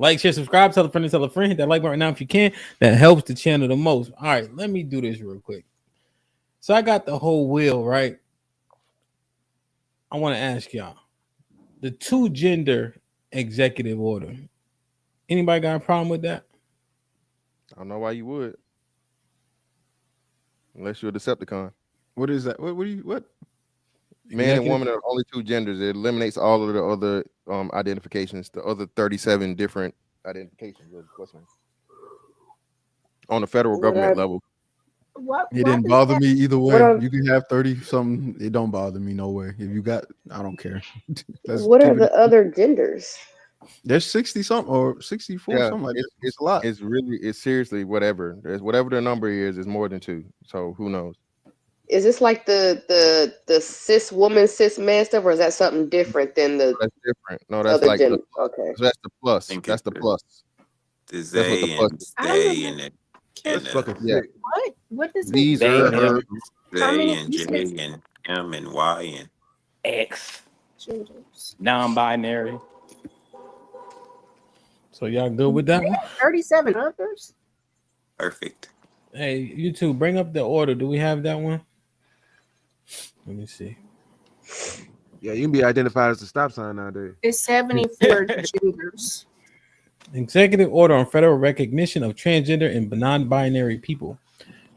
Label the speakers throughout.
Speaker 1: Like, share, subscribe, tell a friend, hit that like button right now if you can. That helps the channel the most. All right, let me do this real quick. So I got the whole wheel, right? I want to ask y'all the two gender executive order. Anybody got a problem with that?
Speaker 2: I don't know why you would, unless you're a Decepticon.
Speaker 3: What is that? What do you what?
Speaker 2: Man and
Speaker 1: Executive.
Speaker 2: woman are only two genders. It eliminates all of the other identifications, the other 37 different identifications of what's name on the federal
Speaker 4: What
Speaker 2: government
Speaker 4: are
Speaker 2: level.
Speaker 4: what?
Speaker 3: It
Speaker 4: Why
Speaker 3: didn't
Speaker 4: does
Speaker 3: bother
Speaker 4: that?
Speaker 3: me either
Speaker 4: What
Speaker 3: way.
Speaker 4: are
Speaker 3: You can have 30 something. It don't bother me no way. If you got, I don't care. Let's
Speaker 4: what are
Speaker 3: keep it.
Speaker 4: the other genders?
Speaker 3: There's 60 something or 64
Speaker 2: Yeah,
Speaker 3: something like that.
Speaker 2: it's
Speaker 3: It's a lot.
Speaker 2: it's really it's seriously whatever. There's whatever the number is more than two. So who knows?
Speaker 4: Is this like the cis woman, cis man stuff, or is that something different than the
Speaker 2: That's different. No, that's
Speaker 4: other
Speaker 2: like the
Speaker 4: gender? Okay.
Speaker 2: that's the plus.
Speaker 5: think
Speaker 2: That's
Speaker 5: it's
Speaker 2: the plus.
Speaker 5: the
Speaker 2: That's what the
Speaker 5: they
Speaker 2: plus
Speaker 5: and
Speaker 2: is.
Speaker 4: I don't
Speaker 5: stay
Speaker 4: know.
Speaker 5: and
Speaker 3: That's
Speaker 5: the
Speaker 3: fucking
Speaker 2: Yeah.
Speaker 3: sick.
Speaker 4: What? What does it?
Speaker 2: These
Speaker 5: they,
Speaker 2: are her.
Speaker 5: him,
Speaker 4: How
Speaker 5: they
Speaker 4: many?
Speaker 5: and
Speaker 4: You
Speaker 5: J
Speaker 4: said
Speaker 5: and M and Y and
Speaker 6: X,
Speaker 4: genders.
Speaker 6: non-binary.
Speaker 1: So y'all good with that
Speaker 4: They
Speaker 1: one?
Speaker 4: have 37 others.
Speaker 5: perfect.
Speaker 1: Hey, you two, bring up the order. Do we have that one? Let me see.
Speaker 7: Yeah, you can be identified as a stop sign nowadays.
Speaker 4: It's 74 genders.
Speaker 1: Executive order on federal recognition of transgender and non-binary people.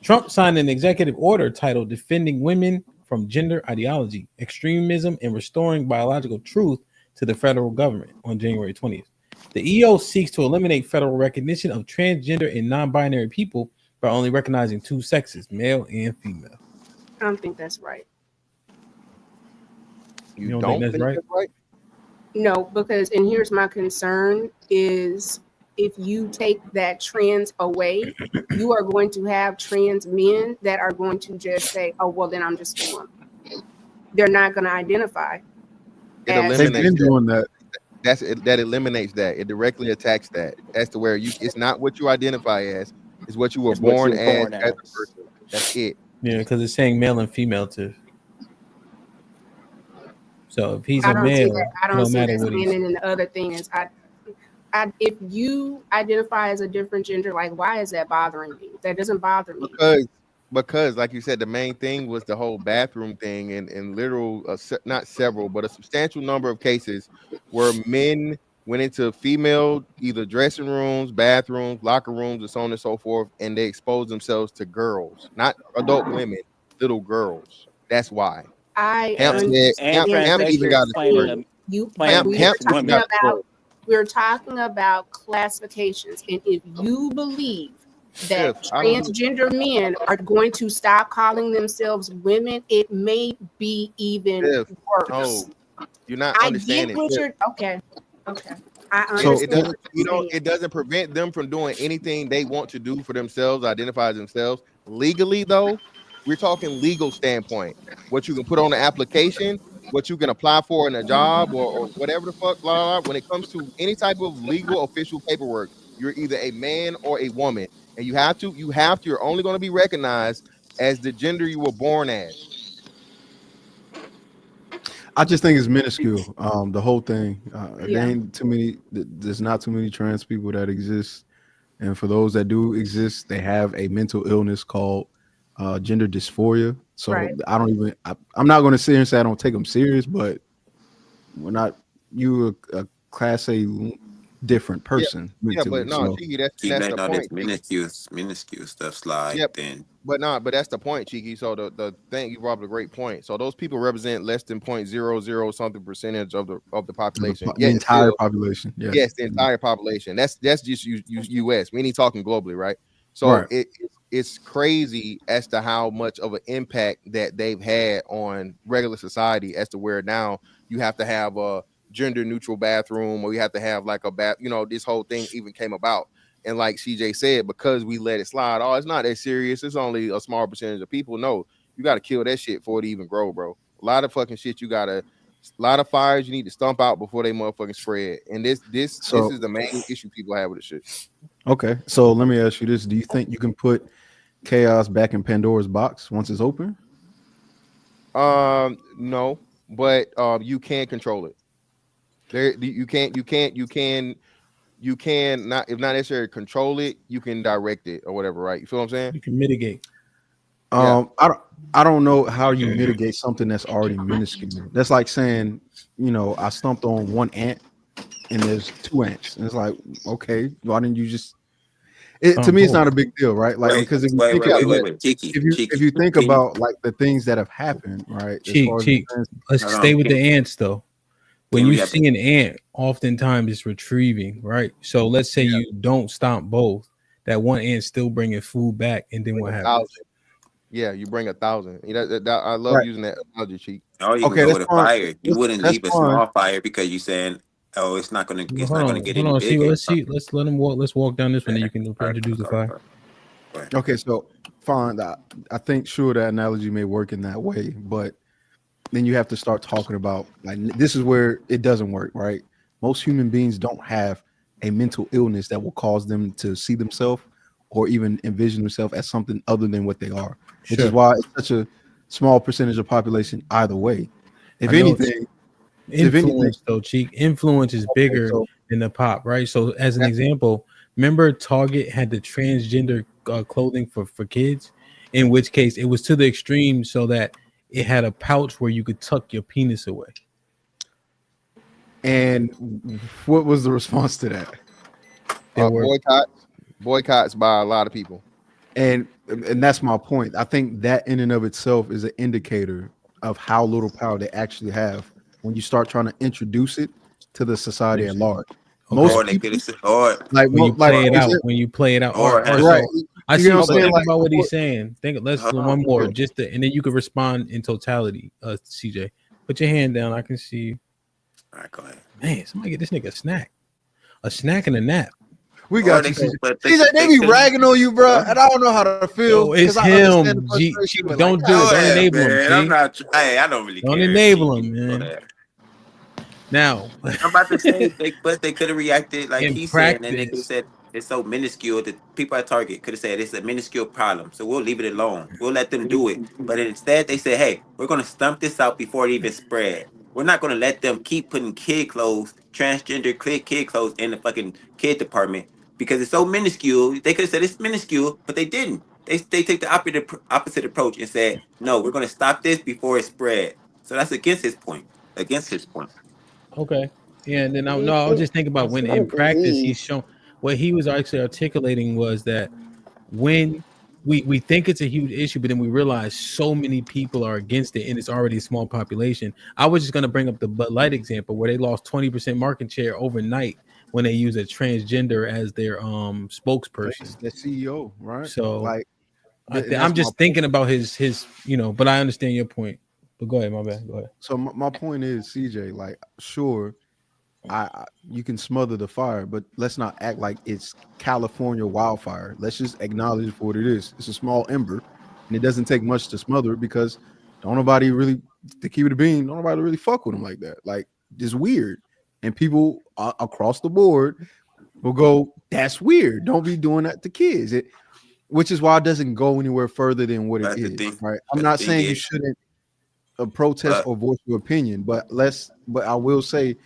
Speaker 1: Trump signed an executive order titled Defending Women from Gender Ideology, Extremism, and Restoring Biological Truth to the federal government on January 20th. The EO seeks to eliminate federal recognition of transgender and non-binary people by only recognizing two sexes, male and female.
Speaker 4: I don't think that's right.
Speaker 2: You
Speaker 1: don't
Speaker 2: don't
Speaker 1: think that's
Speaker 2: think
Speaker 1: right?
Speaker 2: that's right?
Speaker 4: No, because and here's my concern is if you take that trans away, you are going to have trans men that are going to just say, "Oh, well, then I'm just a woman." They're not going to identify
Speaker 2: It
Speaker 4: as
Speaker 3: They've
Speaker 2: eliminates
Speaker 3: been
Speaker 2: that.
Speaker 3: doing that.
Speaker 2: That eliminates that. It directly attacks that. As to where you, it's not what you identify as, it's what you were
Speaker 6: It's what you
Speaker 2: born
Speaker 6: were
Speaker 2: as
Speaker 6: born
Speaker 2: as a
Speaker 6: as.
Speaker 2: person. That's it.
Speaker 1: Yeah, because it's saying male and female too. So if he's
Speaker 4: I
Speaker 1: a
Speaker 4: don't see
Speaker 1: male,
Speaker 4: that. I
Speaker 1: it
Speaker 4: don't
Speaker 1: don't
Speaker 4: see
Speaker 1: matter
Speaker 4: that
Speaker 1: what he's.
Speaker 4: standing. And the other thing is, if you identify as a different gender, like why is that bothering me? That doesn't bother me.
Speaker 2: Because like you said, the main thing was the whole bathroom thing, and literal not several but a substantial number of cases where men went into female either dressing rooms, bathrooms, locker rooms, and so on and so forth, and they exposed themselves to girls, not adult women, little girls. That's why
Speaker 4: I
Speaker 2: Hamp
Speaker 6: And
Speaker 2: said
Speaker 6: and
Speaker 2: Hamp even got
Speaker 6: transexuals
Speaker 2: a
Speaker 6: claiming
Speaker 2: story.
Speaker 6: to
Speaker 4: you, but
Speaker 6: claiming
Speaker 4: we
Speaker 6: to
Speaker 4: are
Speaker 2: Hamp
Speaker 6: be
Speaker 2: even
Speaker 4: talking
Speaker 6: women.
Speaker 2: got a story.
Speaker 4: about we're talking about classifications, and if you believe that
Speaker 2: Tiff, I don't.
Speaker 4: transgender men are going to stop calling themselves women, it may be even
Speaker 2: Tiff,
Speaker 4: worse.
Speaker 2: no, you're not
Speaker 4: I get
Speaker 2: understanding.
Speaker 4: what
Speaker 2: Tiff.
Speaker 4: you're okay. I
Speaker 3: So
Speaker 2: It
Speaker 4: understand
Speaker 2: doesn't,
Speaker 4: what you're saying.
Speaker 2: it doesn't prevent them from doing anything they want to do for themselves, identify as themselves. Legally, though, we're talking legal standpoint. What you can put on the application, what you can apply for in a job, or whatever the fuck, blah, blah, blah. When it comes to any type of legal official paperwork, you're either a man or a woman, and you're only going to be recognized as the gender you were born as.
Speaker 3: I just think it's minuscule. The whole thing. There
Speaker 4: Yeah.
Speaker 3: ain't too many. There's not too many trans people that exist, and for those that do exist, they have a mental illness called gender dysphoria. So
Speaker 4: Right.
Speaker 3: I don't even. I'm not going to sit here and say I don't take them serious, but we're not. You a class A different
Speaker 2: Yeah,
Speaker 3: person
Speaker 2: yeah, but
Speaker 3: mentally.
Speaker 2: no,
Speaker 3: So
Speaker 2: Cheeky,
Speaker 5: Keep
Speaker 2: that's the
Speaker 5: letting all this
Speaker 2: point. Cheeky.
Speaker 5: minuscule stuff slide,
Speaker 2: Yep.
Speaker 5: then
Speaker 2: But that's the point, Cheeky. So the thing, you brought up a great point. So those people represent less than 0.00 something percentage of the population.
Speaker 3: the
Speaker 2: Yet
Speaker 3: entire
Speaker 2: still,
Speaker 3: population. Yes.
Speaker 2: yes, the entire population. That's just US. We ain't talking globally, right? So
Speaker 3: Right.
Speaker 2: it's crazy as to how much of an impact that they've had on regular society, as to where now you have to have a gender neutral bathroom, or you have to have like a bath. This whole thing even came about. And like CJ said, because we let it slide, oh, it's not that serious. It's only a small percentage of people. No, you got to kill that shit for it to even grow, bro. A lot of fucking shit a lot of fires you need to stomp out before they motherfucking spread. And this
Speaker 3: So
Speaker 2: is the main issue people have with the shit.
Speaker 3: okay. So let me ask you this: do you think you can put chaos back in Pandora's box once it's open?
Speaker 2: No, but you can control it. You can you can not, if not necessarily control it, you can direct it or whatever, right? You feel what I'm saying?
Speaker 1: You can mitigate.
Speaker 3: I don't know how you mitigate something that's already minuscule. That's like saying, I stumped on one ant and there's two ants. And it's like, okay, why didn't you just to me it's not a big deal, right? Like because if you think
Speaker 5: Wait. Cheeky.
Speaker 3: if you think about like the things that have happened, right? As far as
Speaker 1: Let's stay with the ants though. When you see an ant, oftentimes it's retrieving, right? So let's say you don't stomp both, that one ant still bringing food back, and then what happens?
Speaker 2: Yeah, you bring 1,000. I love using that analogy, Cheek.
Speaker 5: Or you can go with a fire. You wouldn't leave a small fire because you're saying, "Oh, it's not gonna get any bigger."
Speaker 1: Let's let him walk. Let's walk down this one, and you can introduce the fire.
Speaker 3: Okay, so fine. I think sure that analogy may work in that way, but then you have to start talking about like this is where it doesn't work, right? Most human beings don't have a mental illness that will cause them to see themselves or even envision themselves as something other than what they are, which is why it's such a small percentage of population either way. If anything,
Speaker 1: though, Cheek, influence is bigger than the pop, right? So as an example, remember Target had the transgender clothing for kids, in which case it was to the extreme so that it had a pouch where you could tuck your penis away.
Speaker 3: And what was the response to that?
Speaker 2: Boycotts by a lot of people.
Speaker 3: And that's my point. I think that in and of itself is an indicator of how little power they actually have when you start trying to introduce it to the society at large. Most people,
Speaker 1: when you play it out,
Speaker 3: right?
Speaker 1: I see what think about what he's saying. Let's one more, and then you can respond in totality. CJ, put your hand down. I can see you.
Speaker 5: All right, go ahead.
Speaker 1: Man, somebody get this nigga a snack and a nap.
Speaker 3: We got you, CJ. They be ragging on you, bro, and I don't know how to feel.
Speaker 1: It's him. Don't do it. Don't enable him.
Speaker 5: I'm not. I don't really care.
Speaker 1: Don't enable him, man. Now,
Speaker 5: I'm about to say, they could have reacted like he said, and they could have said it's so minuscule that people at Target could have said it's a minuscule problem, so we'll leave it alone. We'll let them do it. But instead, they said, hey, we're going to stump this out before it even spread. We're not going to let them keep putting kid clothes, transgender kid clothes in the fucking kid department because it's so minuscule. They could have said it's minuscule, but they didn't. They take the opposite approach and said, no, we're going to stop this before it spread. So that's against his point.
Speaker 1: Okay. Yeah, and then I was just thinking about when in practice he's shown what he was actually articulating was that when we think it's a huge issue, but then we realize so many people are against it and it's already a small population. I was just going to bring up the Bud Light example where they lost 20% market share overnight when they use a transgender as their spokesperson.
Speaker 3: The CEO, right?
Speaker 1: So like I'm just thinking about his but I understand your point. But go ahead, my bad. Go ahead.
Speaker 3: So my point is, CJ, like, sure, you can smother the fire, but let's not act like it's California wildfire. Let's just acknowledge it for what it is. It's a small ember, and it doesn't take much to smother it because don't nobody really, to keep it a bean, don't nobody really fuck with them like that. Like, it's weird. And people across the board will go, that's weird. Don't be doing that to kids. Which is why it doesn't go anywhere further than what it is, right? I'm not saying you shouldn't protest or voice your opinion, but I will say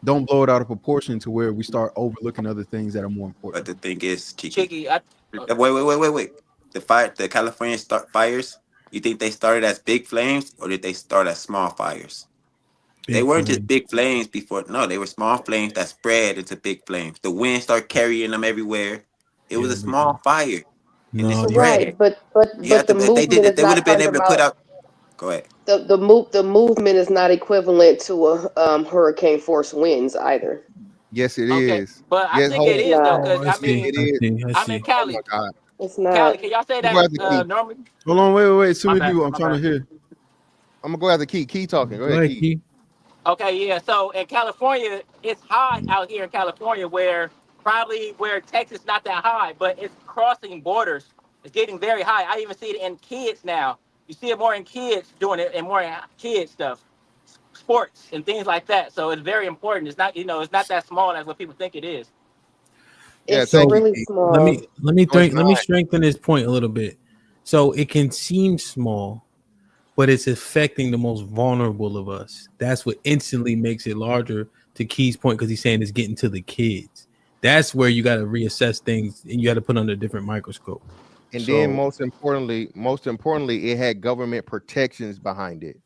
Speaker 3: don't blow it out of proportion to where we start overlooking other things that are more important.
Speaker 5: But the thing is, Chicky, wait. The California fires, you think they started as big flames or did they start as small fires? They weren't just big flames before. No, they were small flames that spread into big flames. The wind started carrying them everywhere. It was a small fire.
Speaker 8: No, right, but the movement
Speaker 5: they would have been able to put out. Go ahead.
Speaker 8: The movement is not equivalent to a hurricane force winds either.
Speaker 2: Yes, it is.
Speaker 9: But I think it is though, because I'm in Cali.
Speaker 2: Oh my God.
Speaker 8: It's not.
Speaker 9: Cali, can y'all say that normally?
Speaker 3: Hold on, wait. Too many people. I'm trying to hear.
Speaker 2: I'm gonna go after Key. Key talking. Go ahead, Key.
Speaker 9: Okay, yeah. So in California, it's high out here in California, where Texas not that high, but it's crossing borders. It's getting very high. I even see it in kids now. You see it more in kids doing it and more in kids stuff, sports and things like that. So it's very important. It's not, it's not that small as what people think it is.
Speaker 8: It's really small.
Speaker 1: Let me strengthen this point a little bit. So it can seem small, but it's affecting the most vulnerable of us. That's what instantly makes it larger. To Key's point, because he's saying it's getting to the kids. That's where you got to reassess things and you got to put under a different microscope.
Speaker 2: And
Speaker 3: So-
Speaker 2: then most importantly, it had government protections behind it.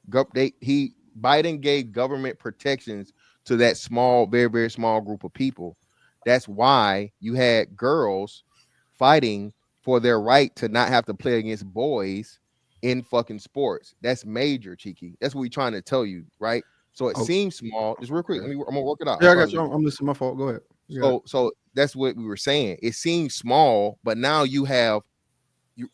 Speaker 2: Biden gave government protections to that small, very, very small group of people. That's why you had girls fighting for their right to not have to play against boys in fucking sports. That's major, Cheeky. That's what we're trying to tell you, right? So it seems small. Just real quick, I'm gonna work it out.
Speaker 3: Yeah, I got you. I'm listening. My fault. Go ahead.
Speaker 2: So that's what we were saying. It seems small, but now you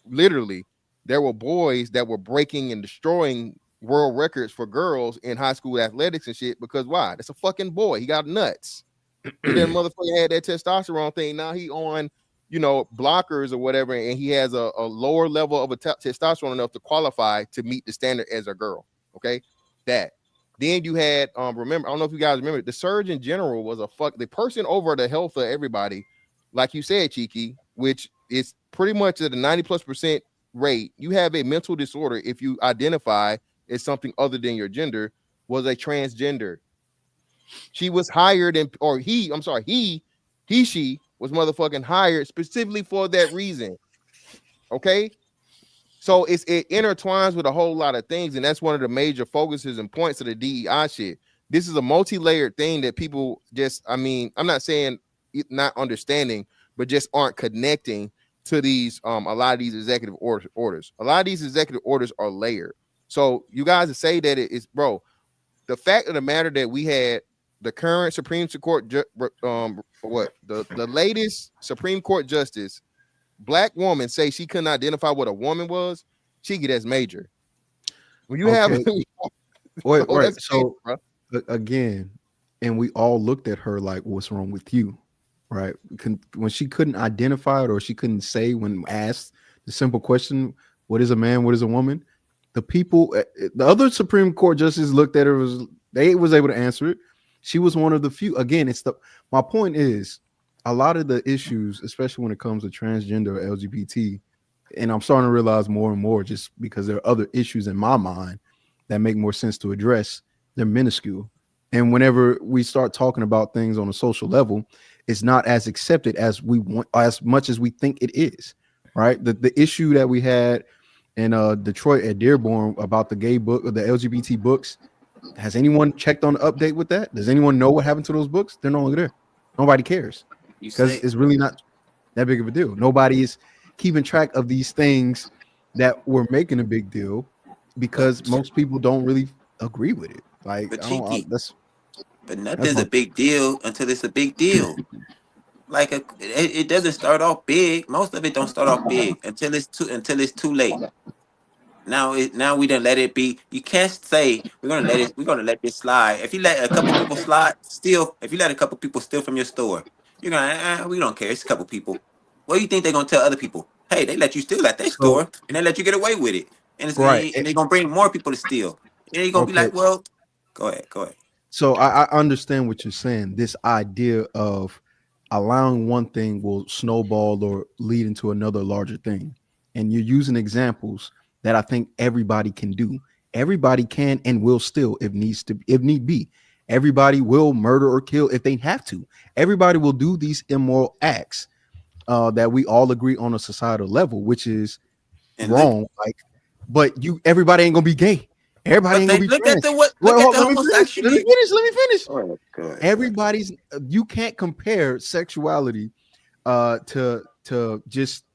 Speaker 2: literally there were boys that were breaking and destroying world records for girls in high school athletics and shit. Because why? That's a fucking boy. He got nuts. He didn't motherfucker had that testosterone thing. Now he on, blockers or whatever, and he has a lower level of testosterone enough to qualify to meet the standard as a girl. Okay, that. Then you had remember, I don't know if you guys remember, the Surgeon General was the person over the health of everybody, like you said, Cheeky, which is pretty much at a 90+% rate. You have a mental disorder if you identify as something other than your gender, was a transgender. She was hired she was motherfucking hired specifically for that reason. Okay. So it intertwines with a whole lot of things, and that's one of the major focuses and points of the DEI shit. This is a multi-layered thing that people I'm not saying not understanding, but just aren't connecting to these a lot of these executive orders. A lot of these executive orders are layered. So you guys say that it is, bro. The fact of the matter that we had the current Supreme Court, the latest Supreme Court justice, black woman, say she couldn't identify what a woman was, Cheeky, that's major. When you have
Speaker 3: right. So again, and we all looked at her like, what's wrong with you? Right. When she couldn't identify it, or she couldn't say when asked the simple question, what is a man? What is a woman? The people, the other Supreme Court justices looked at her, they was able to answer it. She was one of the few. Again, my point is, a lot of the issues, especially when it comes to transgender or LGBT, and I'm starting to realize more and more, just because there are other issues in my mind that make more sense to address, they're minuscule. And whenever we start talking about things on a social level, it's not as accepted as we want, as much as we think it is. Right. The issue that we had in Detroit at Dearborn about the gay book or the LGBT books, has anyone checked on the update with that? Does anyone know what happened to those books? They're no longer there. Nobody cares because it's really not that big of a deal. Nobody is keeping track of these things that we're making a big deal because most people don't really agree with it. Like,
Speaker 5: But
Speaker 3: that's
Speaker 5: nothing's a big deal until it's a big deal. Like it doesn't start off big. Most of it don't start off big until it's too late. Now we done let it be. You can't say we're gonna let this slide. If you let a couple people if you let a couple people steal from your store, you're gonna we don't care. It's a couple people. What do you think they're gonna tell other people? Hey, they let you steal at their store and they let you get away with it. And they're gonna bring more people to steal. And you're gonna be like, well, go ahead.
Speaker 3: So I understand what you're saying. This idea of allowing one thing will snowball or lead into another larger thing. And you're using examples that I think everybody can do. Everybody can and will steal if need be. Everybody will murder or kill if they have to. Everybody will do these immoral acts that we all agree on a societal level, which is wrong. But everybody ain't gonna be gay. Everybody ain't gonna be trans. Let me finish.
Speaker 5: Oh,
Speaker 3: Everybody's you can't compare sexuality to just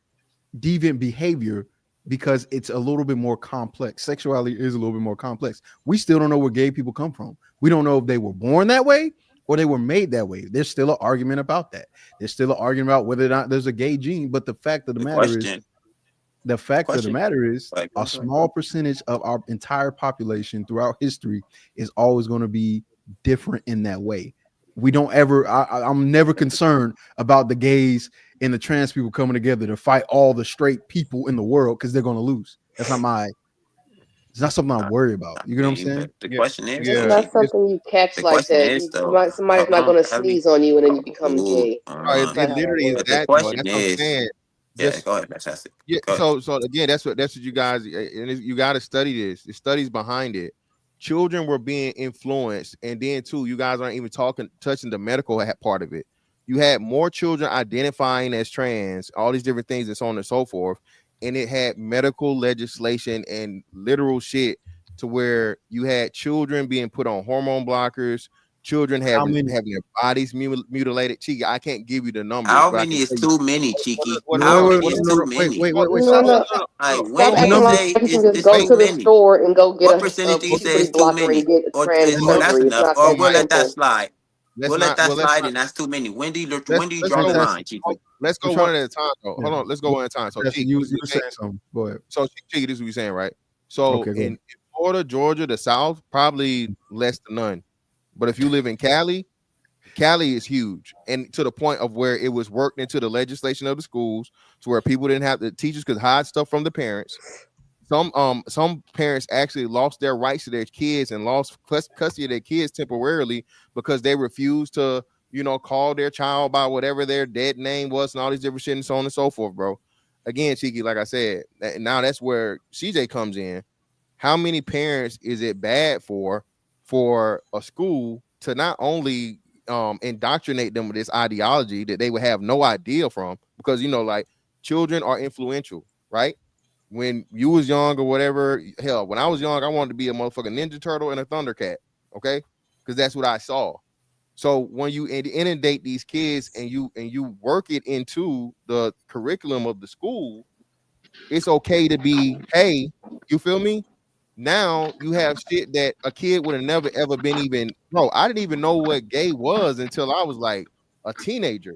Speaker 3: deviant behavior because it's a little bit more complex. Sexuality is a little bit more complex. We still don't know where gay people come from. We don't know if they were born that way or they were made that way. There's still an argument about that. There's still an argument about whether or not there's a gay gene. But the fact of the matter is, a small percentage of our entire population throughout history is always going to be different in that way. We don't ever, I'm never concerned about the gays and the trans people coming together to fight all the straight people in the world because they're going to lose. It's not something I worry about. You know what I'm saying?
Speaker 5: The question is,
Speaker 8: it's not something you catch like that. Somebody's not going to sneeze on you and then you become gay.
Speaker 2: It literally is that. That's what I'm saying.
Speaker 5: Go ahead, fantastic.
Speaker 2: Yeah. So again, that's what you guys, and you got to study this. The studies behind it. Children were being influenced, and then too, you guys aren't even touching the medical part of it. you had more children identifying as trans, all these different things and so on and so forth. And it had medical legislation and literal shit to where you had children being put on hormone blockers, children having their bodies mutilated. Cheeky, I can't give you the numbers.
Speaker 5: How
Speaker 2: but
Speaker 5: many is too many, Cheeky?
Speaker 3: Wait,
Speaker 5: How
Speaker 3: wait,
Speaker 5: many is too many?
Speaker 3: wait.
Speaker 8: No.
Speaker 5: Like,
Speaker 8: Stop
Speaker 5: when do
Speaker 8: acting
Speaker 5: you
Speaker 8: like
Speaker 5: say
Speaker 8: you can
Speaker 5: it's
Speaker 8: just go
Speaker 5: too
Speaker 8: to the
Speaker 5: many?
Speaker 8: store and go get
Speaker 5: What
Speaker 8: a
Speaker 5: percentage do you say
Speaker 8: puberty
Speaker 5: is too
Speaker 8: blocker
Speaker 5: many?
Speaker 8: and get
Speaker 5: Or
Speaker 8: trans
Speaker 5: that's
Speaker 8: surgery. It's
Speaker 5: enough?
Speaker 8: not
Speaker 5: Or
Speaker 8: that
Speaker 5: we'll let that
Speaker 8: simple.
Speaker 5: slide. We'll let that slide, and that's too many. When do you draw the line, Cheeky?
Speaker 2: Let's go one at a time, though. Hold on, let's go one at a time. So,
Speaker 3: you were saying something. Go ahead.
Speaker 2: So, Cheeky, this is what you're saying, right? So, in Florida, Georgia, the South, probably less than none. But if you live in Cali, Cali is huge, and to the point of where it was worked into the legislation of the schools, to where people didn't have the teachers could hide stuff from the parents. Some parents actually lost their rights to their kids and lost custody of their kids temporarily because they refused to, call their child by whatever their dead name was and all these different shit and so on and so forth, bro. Again, Cheeky, like I said, now that's where CJ comes in. How many parents is it bad for a school to not only indoctrinate them with this ideology that they would have no idea from? Because like children are influential, right? When you was young or whatever, hell, when I was young, I wanted to be a motherfucking Ninja Turtle and a Thundercat, okay? Because that's what I saw. So when you inundate these kids and you work it into the curriculum of the school, it's okay to be, hey, you feel me? Now you have shit that a kid would have never ever been even, bro. I didn't even know what gay was until I was like a teenager.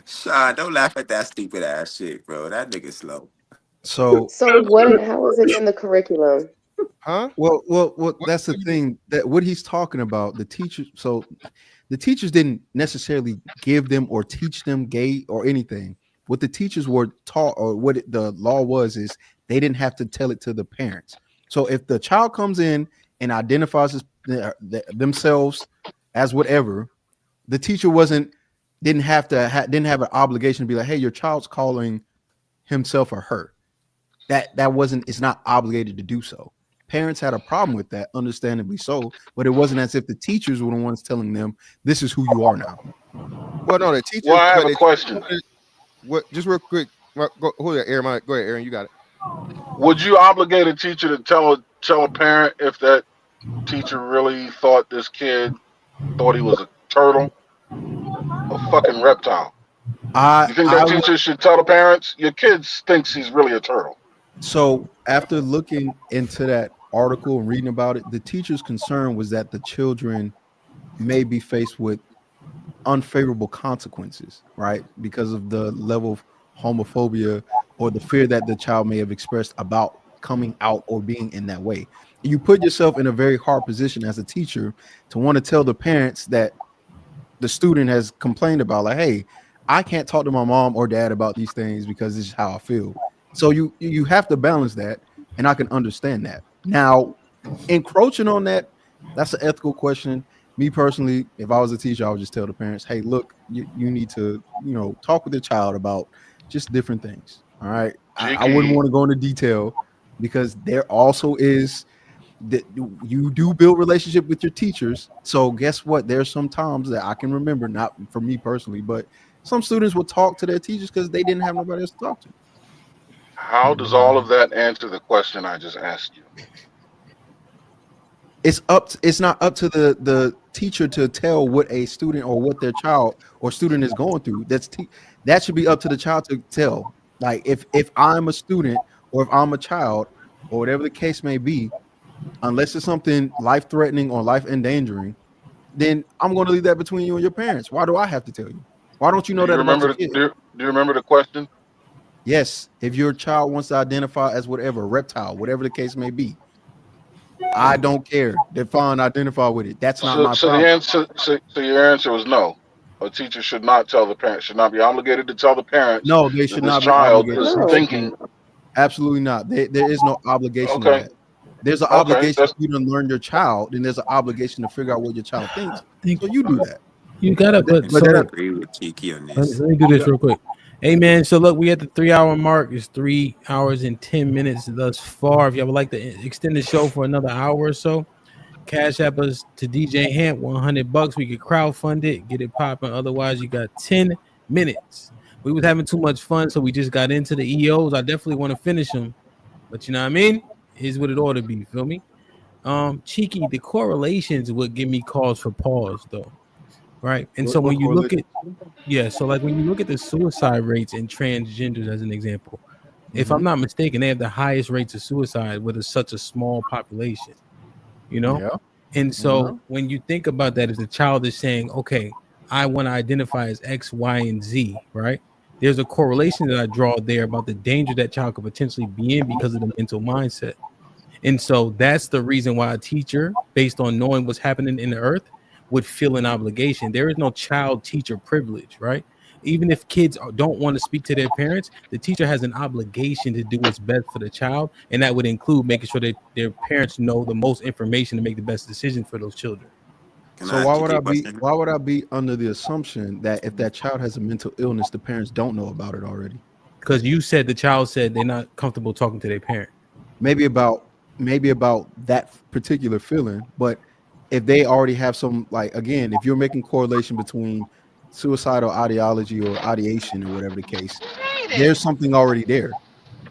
Speaker 5: Sean, don't laugh at that stupid ass shit, bro. That nigga slow.
Speaker 3: So
Speaker 8: what? How is it in the curriculum?
Speaker 2: Huh?
Speaker 3: Well, that's the thing, that what he's talking about, the teachers. So the teachers didn't necessarily give them or teach them gay or anything. What the teachers were taught, or what the law was, is they didn't have to tell it to the parents. So if the child comes in and identifies themselves as whatever, the teacher didn't have an obligation to be like, hey, your child's calling himself or her. It's not obligated to do so. Parents had a problem with that, understandably so, but it wasn't as if the teachers were the ones telling them this is who you are now.
Speaker 2: Well, no, the teachers.
Speaker 10: Well, I have a question.
Speaker 2: Just real quick, go ahead, Aaron. Go ahead, Aaron. You got it.
Speaker 10: Would you obligate a teacher to tell a parent if that teacher really thought this kid thought he was a turtle, a fucking reptile? You think that teacher should tell the parents your kid thinks he's really a turtle?
Speaker 3: So after looking into that article and reading about it, the teacher's concern was that the children may be faced with unfavorable consequences, right? Because of the level of homophobia or the fear that the child may have expressed about coming out or being in that way. You put yourself in a very hard position as a teacher to want to tell the parents that the student has complained about, like, hey, I can't talk to my mom or dad about these things because this is how I feel. So you have to balance that, and I can understand that. Now, encroaching on that, that's an ethical question. Me personally, if I was a teacher, I would just tell the parents, hey, look, you need to, talk with your child about just different things. All right. I wouldn't want to go into detail because there also is that you do build relationship with your teachers. So guess what? There's some times that I can remember, not for me personally, but some students will talk to their teachers because they didn't have nobody else to talk to.
Speaker 10: How does all of that answer the question I just asked you?
Speaker 3: It's not up to the teacher to tell what a student or what their child or student is going through. That should be up to the child to tell. Like if I'm a student or if I'm a child or whatever the case may be, unless it's something life-threatening or life-endangering, then I'm going to leave that between you and your parents. Why do I have to tell you? Why don't you know that about your kid?
Speaker 10: Do you remember the question?
Speaker 3: Yes. If your child wants to identify as whatever, reptile, whatever the case may be, I don't care. They're fine. Identify with it. That's not my problem.
Speaker 10: So your answer was no. A teacher should not tell the parents. Should not be obligated to tell the parents.
Speaker 3: No, they should not be
Speaker 10: child
Speaker 3: obligated.
Speaker 10: is thinking.
Speaker 3: Absolutely not. There is no obligation to that. There's an obligation for you to learn your child, and there's an obligation to figure out what your child thinks. So you do that.
Speaker 1: You gotta,
Speaker 5: I agree with Cheeky on this.
Speaker 1: Let me do this real quick. Hey man, so look, we at the 3 hour mark. It's 3 hours and 10 minutes thus far. If y'all would like to extend the show for another hour or so, Cash App us to DJ Hamp $100. We could crowdfund it, get it popping. Otherwise, you got 10 minutes. We was having too much fun, so we just got into the EOs. I definitely want to finish them, but you know what I mean? Here's what it ought to be. Feel me? Cheeky, the correlations would give me cause for pause, though, right? And so when you look at, so like when you look at the suicide rates in transgenders as an example, if I'm not mistaken, they have the highest rates of suicide with such a small population, you know?
Speaker 3: Yeah.
Speaker 1: And so when you think about that, if the child is saying, okay, I want to identify as X, Y, and Z, right? There's a correlation that I draw there about the danger that child could potentially be in because of the mental mindset. And so that's the reason why a teacher, based on knowing what's happening in the earth, would feel an obligation. There is no child teacher privilege, right? Even if kids don't want to speak to their parents, the teacher has an obligation to do what's best for the child. And that would include making sure that their parents know the most information to make the best decision for those children.
Speaker 3: So why would I be under the assumption that if that child has a mental illness, the parents don't know about it already?
Speaker 1: Because you said the child said they're not comfortable talking to their parent.
Speaker 3: Maybe about that particular feeling, but if they already have some, like, again, if you're making correlation between suicidal ideology or ideation or whatever the case, there's something already there.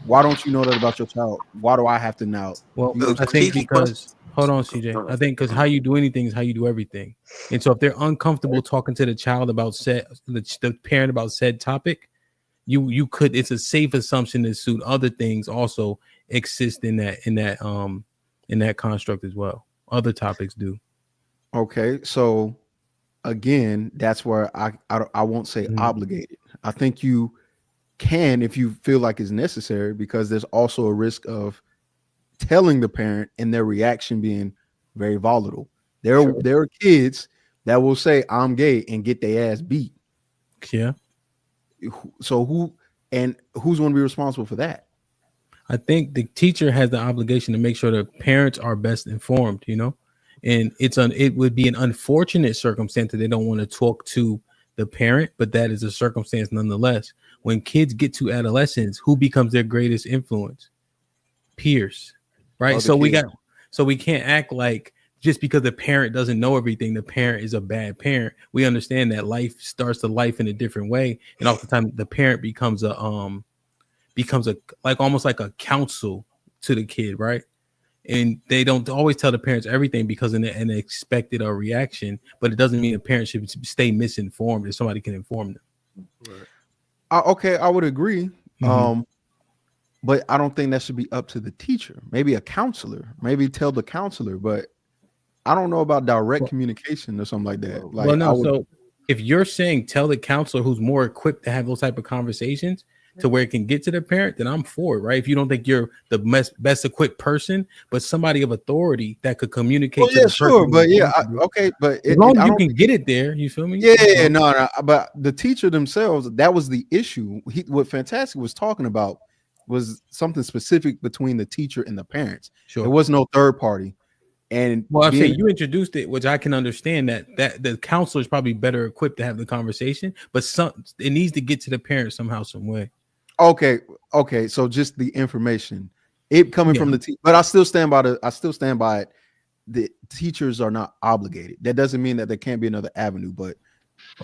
Speaker 3: Why don't you know that about your child? Why do I have to now?
Speaker 1: Well, I think because hold on, CJ. I think because how you do anything is how you do everything. And so if they're uncomfortable talking to the child about the parent about said topic, you could, it's a safe assumption to assume other things also exist in that construct as well. Other topics do.
Speaker 3: Okay, so again, that's where I won't say obligated. I think you can if you feel like it's necessary, because there's also a risk of telling the parent and their reaction being very volatile. There are kids that will say I'm gay and get their ass beat.
Speaker 1: Yeah.
Speaker 3: So who's going to be responsible for that?
Speaker 1: I think the teacher has the obligation to make sure the parents are best informed, and it would be an unfortunate circumstance that they don't want to talk to the parent, but that is a circumstance nonetheless. When kids get to adolescence, who becomes their greatest influence? Peers, right? So we can't act like just because the parent doesn't know everything, the parent is a bad parent. We understand that life starts to life in a different way, and oftentimes the parent becomes like almost like a counsel to the kid, right? And they don't always tell the parents everything because of an expected reaction, but it doesn't mean the parents should stay misinformed if somebody can inform them.
Speaker 3: Right. Okay, I would agree. But I don't think that should be up to the teacher. Maybe a counselor, maybe tell the counselor, but I don't know about direct communication or something like that. Like,
Speaker 1: so if you're saying tell the counselor who's more equipped to have those type of conversations to where it can get to the parent, then I'm for it, right? If you don't think you're the best equipped person, but somebody of authority that could communicate to the person.
Speaker 3: But okay, but
Speaker 1: as long as you can get it there, you feel me?
Speaker 3: Yeah, no, but the teacher themselves, that was the issue. What Fantastic was talking about was something specific between the teacher and the parents.
Speaker 1: Sure.
Speaker 3: There was no third party. And
Speaker 1: I'm saying you introduced it, which I can understand that the counselor is probably better equipped to have the conversation, but it needs to get to the parents somehow, some way.
Speaker 3: Okay. So just the information, it coming from the teacher, but I still stand by it. The teachers are not obligated. That doesn't mean that there can't be another avenue, but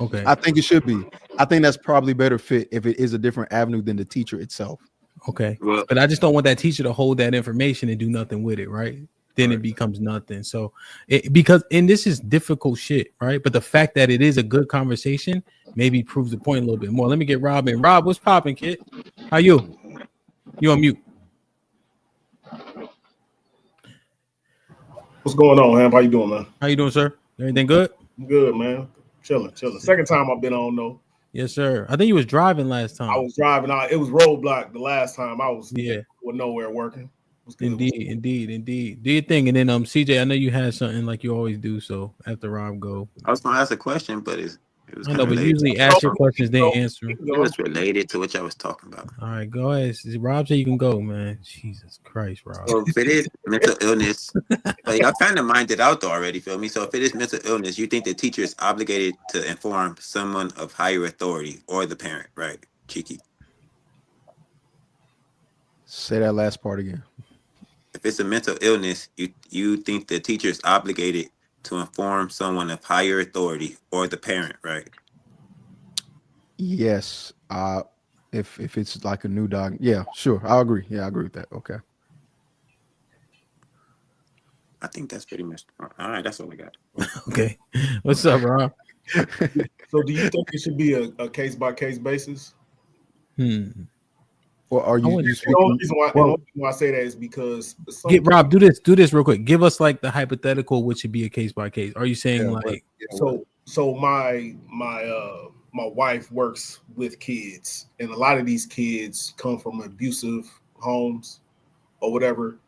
Speaker 1: okay,
Speaker 3: I think it should be. I think that's probably better fit if it is a different avenue than the teacher itself.
Speaker 1: Okay, but I just don't want that teacher to hold that information and do nothing with it, right? Then it becomes nothing. So this is difficult shit, right? But the fact that it is a good conversation maybe proves the point a little bit more. Let me get Rob in. Rob, what's popping, kid? How you? You on mute.
Speaker 11: What's going on, Ham? How you doing, man?
Speaker 1: How you doing, sir? Everything good?
Speaker 11: I'm good, man. Chilling. Second time I've been on, though.
Speaker 1: Yes, sir. I think you was driving last time.
Speaker 11: I was driving. It was roadblock the last time. I was with nowhere working.
Speaker 1: Indeed. Do your thing, and then CJ, I know you had something like you always do. So after Rob go,
Speaker 5: I was gonna ask a question, but it was.
Speaker 1: I know, but usually ask your questions, then answer.
Speaker 5: It was related to what I was talking about.
Speaker 1: All right, go ahead. Rob said you can go, man. Jesus Christ, Rob.
Speaker 5: So if it is mental illness, like I kind of minded out though already, feel me? So if it is mental illness, you think the teacher is obligated to inform someone of higher authority or the parent, right? Cheeky.
Speaker 3: Say that last part again.
Speaker 5: if it's a mental illness, you think the teacher is obligated to inform someone of higher authority or the parent, right?
Speaker 3: Yes. If it's like a new dog, yeah, sure, I'll agree. Yeah, I agree with that. Okay.
Speaker 5: I think that's pretty much all right. That's all I got.
Speaker 1: Okay. What's up, Rob?
Speaker 11: So do you think it should be a case by case basis?
Speaker 3: Or are you
Speaker 11: The
Speaker 3: speaking?
Speaker 11: only reason why I say that is because
Speaker 1: Get Rob, do this real quick. Give us like the hypothetical, which should be a case by case. Are you saying
Speaker 11: so my wife works with kids, and a lot of these kids come from abusive homes or whatever.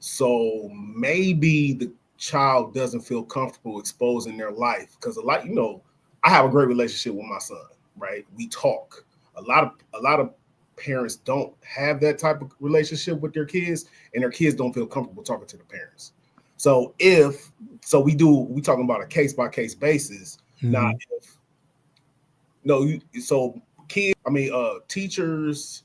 Speaker 11: So maybe the child doesn't feel comfortable exposing their life because I have a great relationship with my son, right? We talk. A lot of parents don't have that type of relationship with their kids, and their kids don't feel comfortable talking to the parents. So we talking about a case by case basis. Now, teachers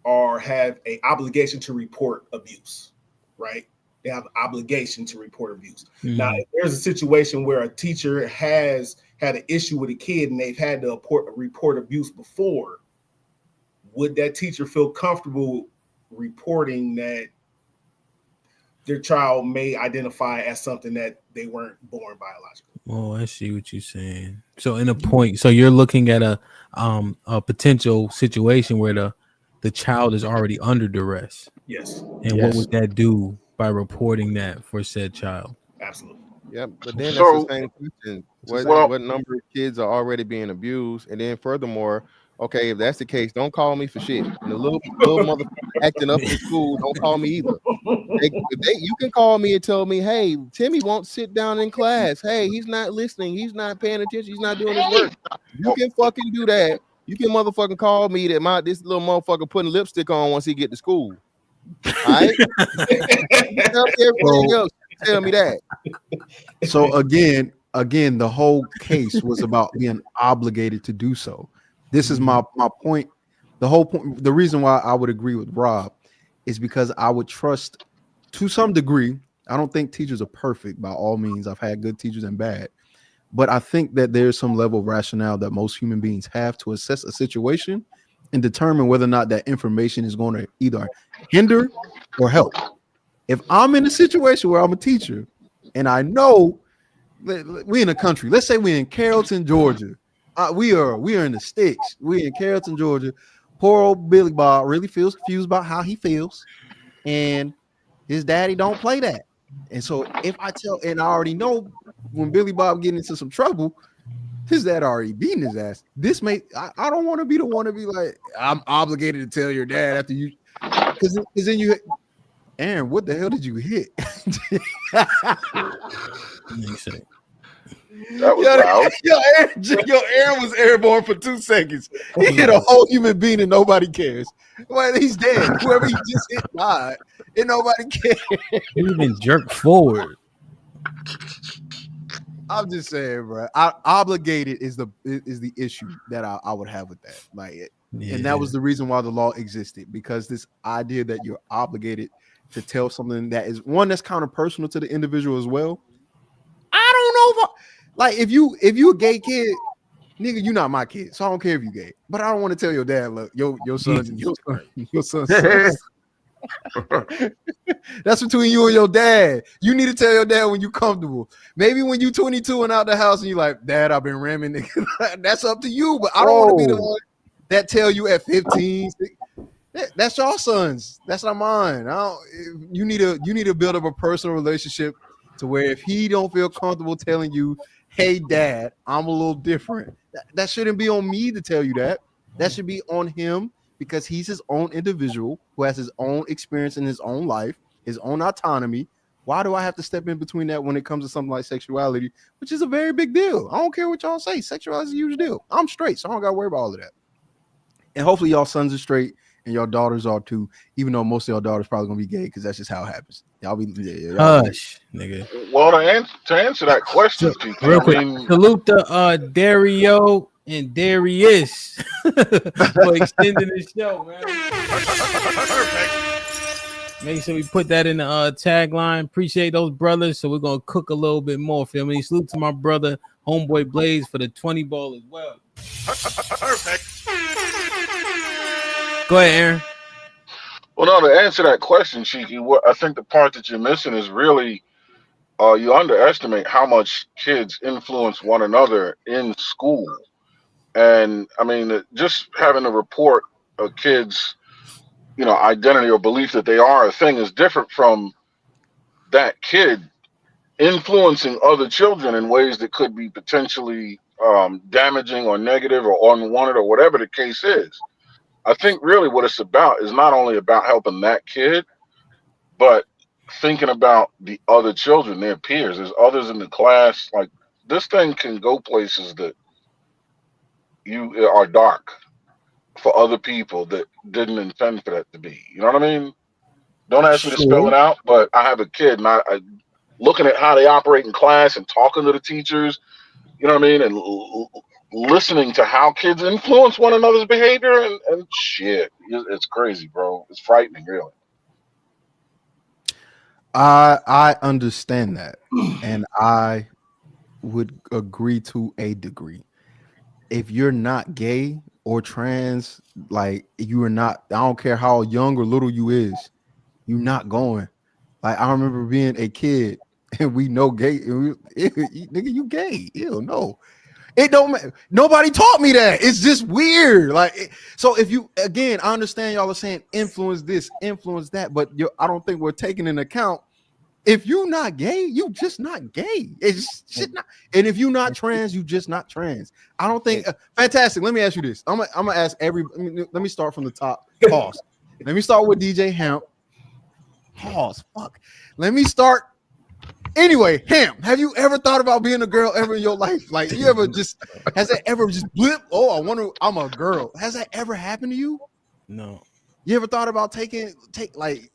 Speaker 11: have a obligation to report abuse, right? They have an obligation to report abuse. Now, if there's a situation where a teacher has had an issue with a kid and they've had to report abuse before, would that teacher feel comfortable reporting that their child may identify as something that they weren't born biologically?
Speaker 1: Oh, I see what you're saying. So you're looking at a potential situation where the child is already under duress.
Speaker 11: Yes.
Speaker 1: And what would that do by reporting that for said child?
Speaker 11: Absolutely.
Speaker 2: Yeah, but then that's the same question. What number of kids are already being abused? And then furthermore, okay, if that's the case, don't call me for shit. And the little motherfucker acting up in school, don't call me either. You can call me and tell me, hey, Timmy won't sit down in class. Hey, he's not listening. He's not paying attention. He's not doing his work. You can fucking do that. You can motherfucking call me that this little motherfucker putting lipstick on once he get to school. All right? Tell me everything else. Tell me that.
Speaker 3: So again, the whole case was about being obligated to do so. This is my point. The whole point, the reason why I would agree with Rob is because I would trust to some degree. I don't think teachers are perfect by all means. I've had good teachers and bad, but I think that there's some level of rationale that most human beings have to assess a situation and determine whether or not that information is going to either hinder or help. If I'm in a situation where I'm a teacher and I know we in a country, let's say we're in Carrollton, Georgia. We are in the sticks. We're in Carrollton, Georgia. Poor old Billy Bob really feels confused about how he feels, and his daddy don't play that. And so if I I already know when Billy Bob get into some trouble, his dad already beating his ass. I don't want to be the one to be like, I'm obligated to tell your dad after you, because then you, Aaron, what the hell did you hit?
Speaker 10: That was loud.
Speaker 3: Aaron was airborne for 2 seconds. He hit a whole human being and nobody cares. Well, he's dead. Whoever he just hit died, and nobody cares.
Speaker 1: He even jerked forward.
Speaker 3: I'm just saying, bro. Obligated is the issue that I would have with that. And that was the reason why the law existed, because this idea that you're obligated to tell something that is one that's kind of personal to the individual as well. I don't know if if you a gay kid, nigga, you not my kid, so I don't care if you gay. But I don't want to tell your dad, look, your son's your son's. That's between you and your dad. You need to tell your dad when you're comfortable. Maybe when you're 22 and out the house and you're like, Dad, I've been ramming. That's up to you. But I don't want to be the one that tell you at 15. That's your sons. That's not mine. You need to build up a personal relationship to where if he don't feel comfortable telling you, hey, Dad, I'm a little different. That shouldn't be on me to tell you that. That should be on him, because he's his own individual who has his own experience in his own life, his own autonomy. Why do I have to step in between that when it comes to something like sexuality, which is a very big deal? I don't care what y'all say. Sexuality is a huge deal. I'm straight, so I don't got to worry about all of that. And hopefully y'all sons are straight and your daughters are too, even though most of your daughters probably going to be gay, because that's just how it happens. Y'all be
Speaker 1: hush, nigga.
Speaker 10: Well, to answer that question,
Speaker 1: real quick, salute to Dario and Darius for extending the show, man. Make sure we put that in the tagline. Appreciate those brothers. So we're gonna cook a little bit more. Feel me? Salute to my brother, homeboy Blaze, for the 20 ball as well.
Speaker 10: Perfect.
Speaker 1: Go ahead, Aaron.
Speaker 10: Well, no, to answer that question, Cheeky, what I think the part that you're missing is really you underestimate how much kids influence one another in school. And I mean, just having to report a kid's, identity or belief that they are a thing is different from that kid influencing other children in ways that could be potentially damaging or negative or unwanted or whatever the case is. I think really what it's about is not only about helping that kid, but thinking about the other children, their peers. There's others in the class. Like this thing can go places that you are dark for other people that didn't intend for that to be. You know what I mean? Don't ask me to spell
Speaker 1: Sure.
Speaker 10: it out, but I have a kid, and I looking at how they operate in class and talking to the teachers. You know what I mean? And listening to how kids influence one another's behavior and shit. It's crazy, bro. It's frightening, really.
Speaker 3: I understand that, and I would agree to a degree. If you're not gay or trans, like you are not, I don't care how young or little you is, you're not going. Like I remember being a kid and we know gay, and nigga, you gay. Ew, no. It don't matter. Nobody taught me that. It's just weird. So if you again, I understand y'all are saying influence this, influence that, but I don't think we're taking into account if you're not gay, you just not gay. It's shit not. And if you're not trans, you just not trans. I don't think. Fantastic. Let me ask you this. I'm gonna ask every. Let me start from the top. Pause. Let me start with DJ Hemp. Pause. Fuck. Let me start. Anyway, Hemp, have you ever thought about being a girl ever in your life? Like, you ever has that ever just blip? Oh, I wonder, I'm a girl. Has that ever happened to you?
Speaker 1: No.
Speaker 3: You ever thought about like,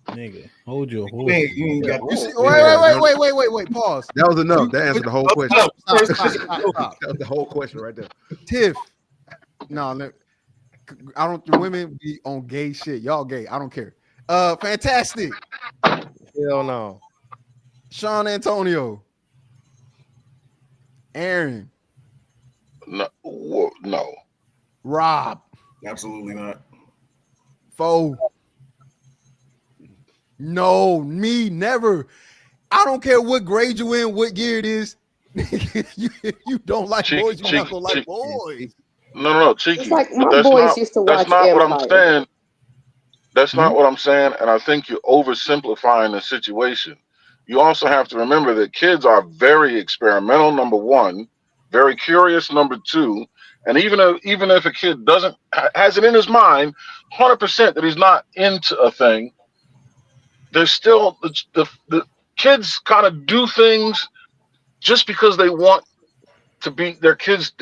Speaker 1: nigga, hold your horse.
Speaker 11: You ain't got
Speaker 3: you see, wait. Pause.
Speaker 7: That was enough. That answered the whole question.
Speaker 3: Stop.
Speaker 7: That was the whole question right there.
Speaker 3: Tiff, no, I don't. Women be on gay shit. Y'all gay. I don't care. Fantastic.
Speaker 7: Hell no.
Speaker 3: Sean Antonio. Aaron.
Speaker 10: No.
Speaker 3: Rob.
Speaker 11: absolutely not.
Speaker 3: Foe. No, me never. I don't care what grade you in, what year it is. you don't like boys, you're not gonna like boys.
Speaker 10: No, Cheeky.
Speaker 8: It's like
Speaker 10: But
Speaker 8: my
Speaker 10: that's
Speaker 8: boys
Speaker 10: not,
Speaker 8: used to
Speaker 10: that's
Speaker 8: watch
Speaker 10: not what I'm
Speaker 8: Empire.
Speaker 10: saying. That's not what I'm saying, and I think you're oversimplifying the situation. You also have to remember that kids are very experimental, number one, very curious, number two, and even if a kid doesn't has it in his mind, 100% that he's not into a thing, there's still the kids kind of do things just because they want to be their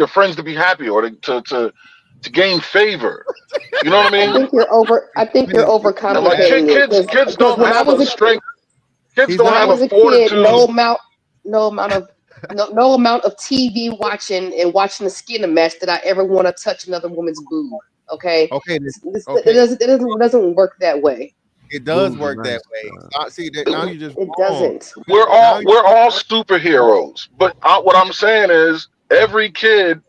Speaker 10: friends to be happy or to gain favor. You know what I
Speaker 8: I
Speaker 10: mean?
Speaker 8: think you're
Speaker 10: And like
Speaker 8: overcomplicating it
Speaker 10: kids
Speaker 8: because
Speaker 10: don't
Speaker 8: when I
Speaker 10: have
Speaker 8: was
Speaker 10: a
Speaker 8: a
Speaker 10: strength. Kids
Speaker 7: He's
Speaker 10: don't
Speaker 8: when I
Speaker 10: have
Speaker 7: not.
Speaker 8: was
Speaker 10: a
Speaker 8: a kid,
Speaker 10: fortitude.
Speaker 8: no amount of no amount of TV watching and watching the skin match that I ever want to touch another woman's boob. Okay,
Speaker 7: Okay.
Speaker 8: it doesn't work that way.
Speaker 7: It does
Speaker 3: Boobs are
Speaker 7: work that
Speaker 3: nice.
Speaker 7: way. See that now you just
Speaker 8: It
Speaker 7: wrong.
Speaker 8: doesn't.
Speaker 10: We're
Speaker 7: Now
Speaker 10: all we're all superheroes. But what I'm saying is, every kid,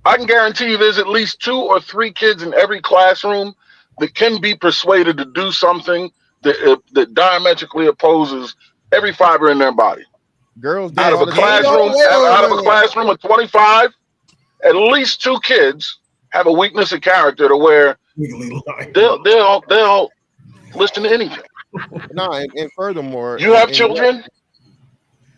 Speaker 10: I can guarantee you, there's at least 2 or 3 kids in every classroom that can be persuaded to do something that diametrically opposes every fiber in their body.
Speaker 7: girls do
Speaker 10: Out
Speaker 7: it
Speaker 10: of
Speaker 7: all
Speaker 10: a
Speaker 7: the
Speaker 3: There you
Speaker 7: time.
Speaker 3: go.
Speaker 10: classroom, out of a classroom of 25, at least 2 kids have a weakness of character to where
Speaker 11: Legally lying.
Speaker 10: they'll listen to anything.
Speaker 7: No, and furthermore,
Speaker 10: You have children.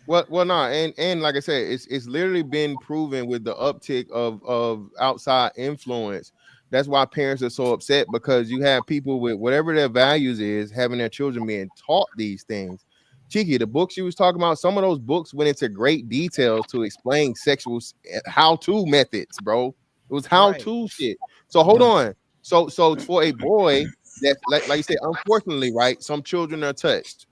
Speaker 7: well, no, and like I said, it's literally been proven with the uptick of outside influence. That's why parents are so upset, because you have people with whatever their values is having their children being taught these things. Cheeky, the books you was talking about, some of those books went into great details to explain sexual how-to methods, bro. It was how-to shit. So hold on. So for a boy that like you said, unfortunately, right? Some children are touched,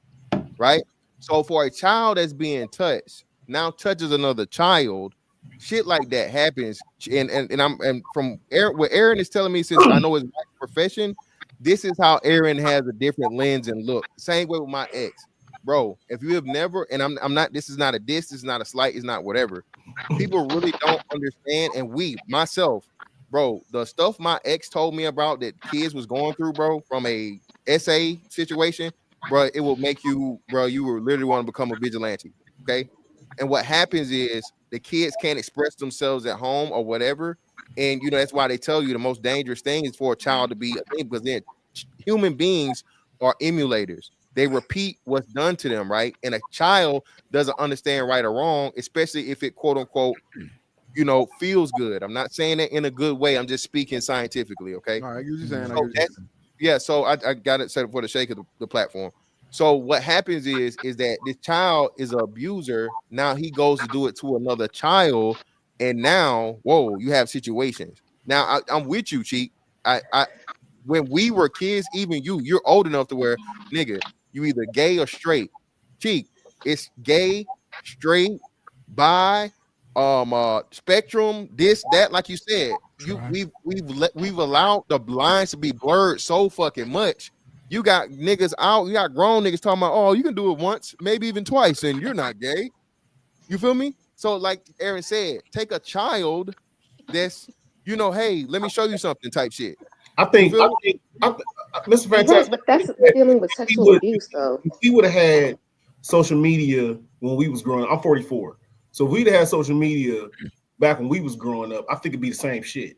Speaker 7: right? So for a child that's being touched, now touches another child, shit like that happens. And I'm from Aaron, what Aaron is telling me, since I know his profession, this is how Aaron has a different lens and look. Same way with my ex, bro. If you have never, and I'm not. This is not a diss. This is not a slight. It's not whatever. People really don't understand, and myself, bro, the stuff my ex told me about that kids was going through, bro, from a SA situation, bro, it will make you, bro, you will literally want to become a vigilante. Okay. And what happens is the kids can't express themselves at home or whatever. And that's why they tell you the most dangerous thing is for a child to be a thing, because then human beings are emulators. They repeat what's done to them, right? And a child doesn't understand right or wrong, especially if it quote unquote, feels good. I'm not saying that in a good way. I'm just speaking scientifically. Okay.
Speaker 3: All right, you're just saying.
Speaker 7: So yeah. So I got it set up for the sake of the platform. So what happens is that this child is an abuser. Now he goes to do it to another child. And now, whoa, you have situations. Now I'm with you, Cheek. When we were kids, even you're old enough to where, nigga, you either gay or straight. Cheek, it's gay, straight, bi, spectrum, this, that, like you said. We've allowed the blinds to be blurred so fucking much. You got niggas out, you got grown niggas talking about, oh, you can do it once, maybe even twice, and you're not gay. You feel me? So, like Aaron said, take a child that's, hey, let me show you something type shit.
Speaker 11: I think Mr. Fantastic.
Speaker 8: Yes, but that's dealing with sexual abuse, though.
Speaker 11: If we would have had social media when we was growing up, I'm 44. So if we'd have had social media back when we was growing up, I think it'd be the same shit.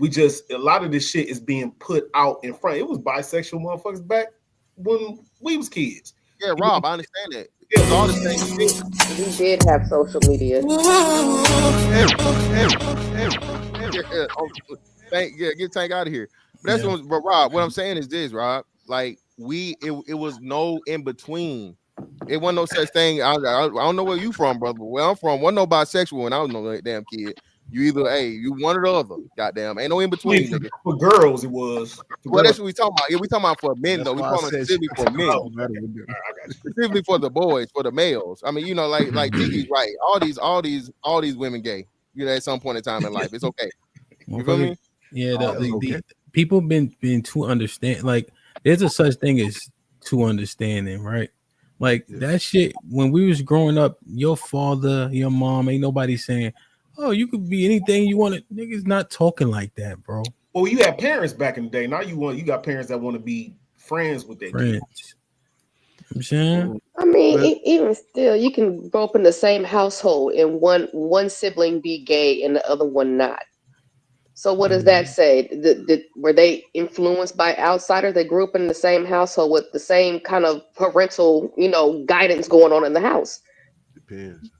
Speaker 11: A lot of this shit is being put out in front. It was bisexual motherfuckers back when we was kids.
Speaker 7: Yeah, Rob, I understand that. It's all the same shit.
Speaker 8: We did have social media.
Speaker 7: Get Tank out of here. But but Rob, what I'm saying is this, Rob. Like it was no in between. It wasn't no such thing. I don't know where you from, brother. But where I'm from, wasn't no bisexual when I was no damn kid. You either you one or the other. Goddamn, ain't no in between, nigga.
Speaker 11: For girls, it was.
Speaker 7: Well, that's what we talking about. Yeah, we talking about for men though. We talking specifically for men, specifically for the boys, for the males. I mean, like Jiggly's right. All these women gay. At some point in time in life, it's okay. You feel me?
Speaker 1: Yeah, the people been too understand. Like, there's a such thing as too understanding, right? Like that shit. When we was growing up, your father, your mom, ain't nobody saying, "Oh, you could be anything you want to." Niggas not talking like that, bro.
Speaker 11: Well, you had parents back in the day. Now you got parents that want to be friends with their kids.
Speaker 1: I'm saying.
Speaker 8: I mean, even still, you can grow up in the same household and one sibling be gay and the other one not. So what does that say? Were they influenced by outsiders? They grew up in the same household with the same kind of parental, guidance going on in the house.
Speaker 3: Depends.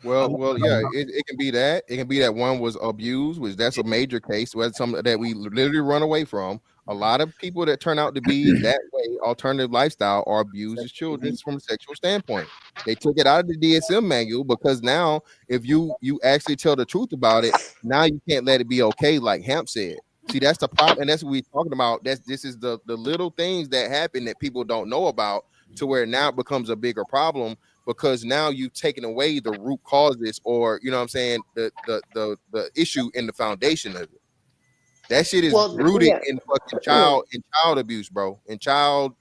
Speaker 7: Well, yeah, it can be that. It can be that one was abused, which that's a major case. That's something that we literally run away from. A lot of people that turn out to be that way, alternative lifestyle, are abused as children from a sexual standpoint. They took it out of the DSM manual because now, if you actually tell the truth about it, now you can't let it be okay, like Hamp said. See, that's the problem, and that's what we're talking about. This is the little things that happen that people don't know about, to where now it becomes a bigger problem. Because now you've taken away the root causes, or the issue in the foundation of it. That shit is rooted in fucking child abuse, bro. And child,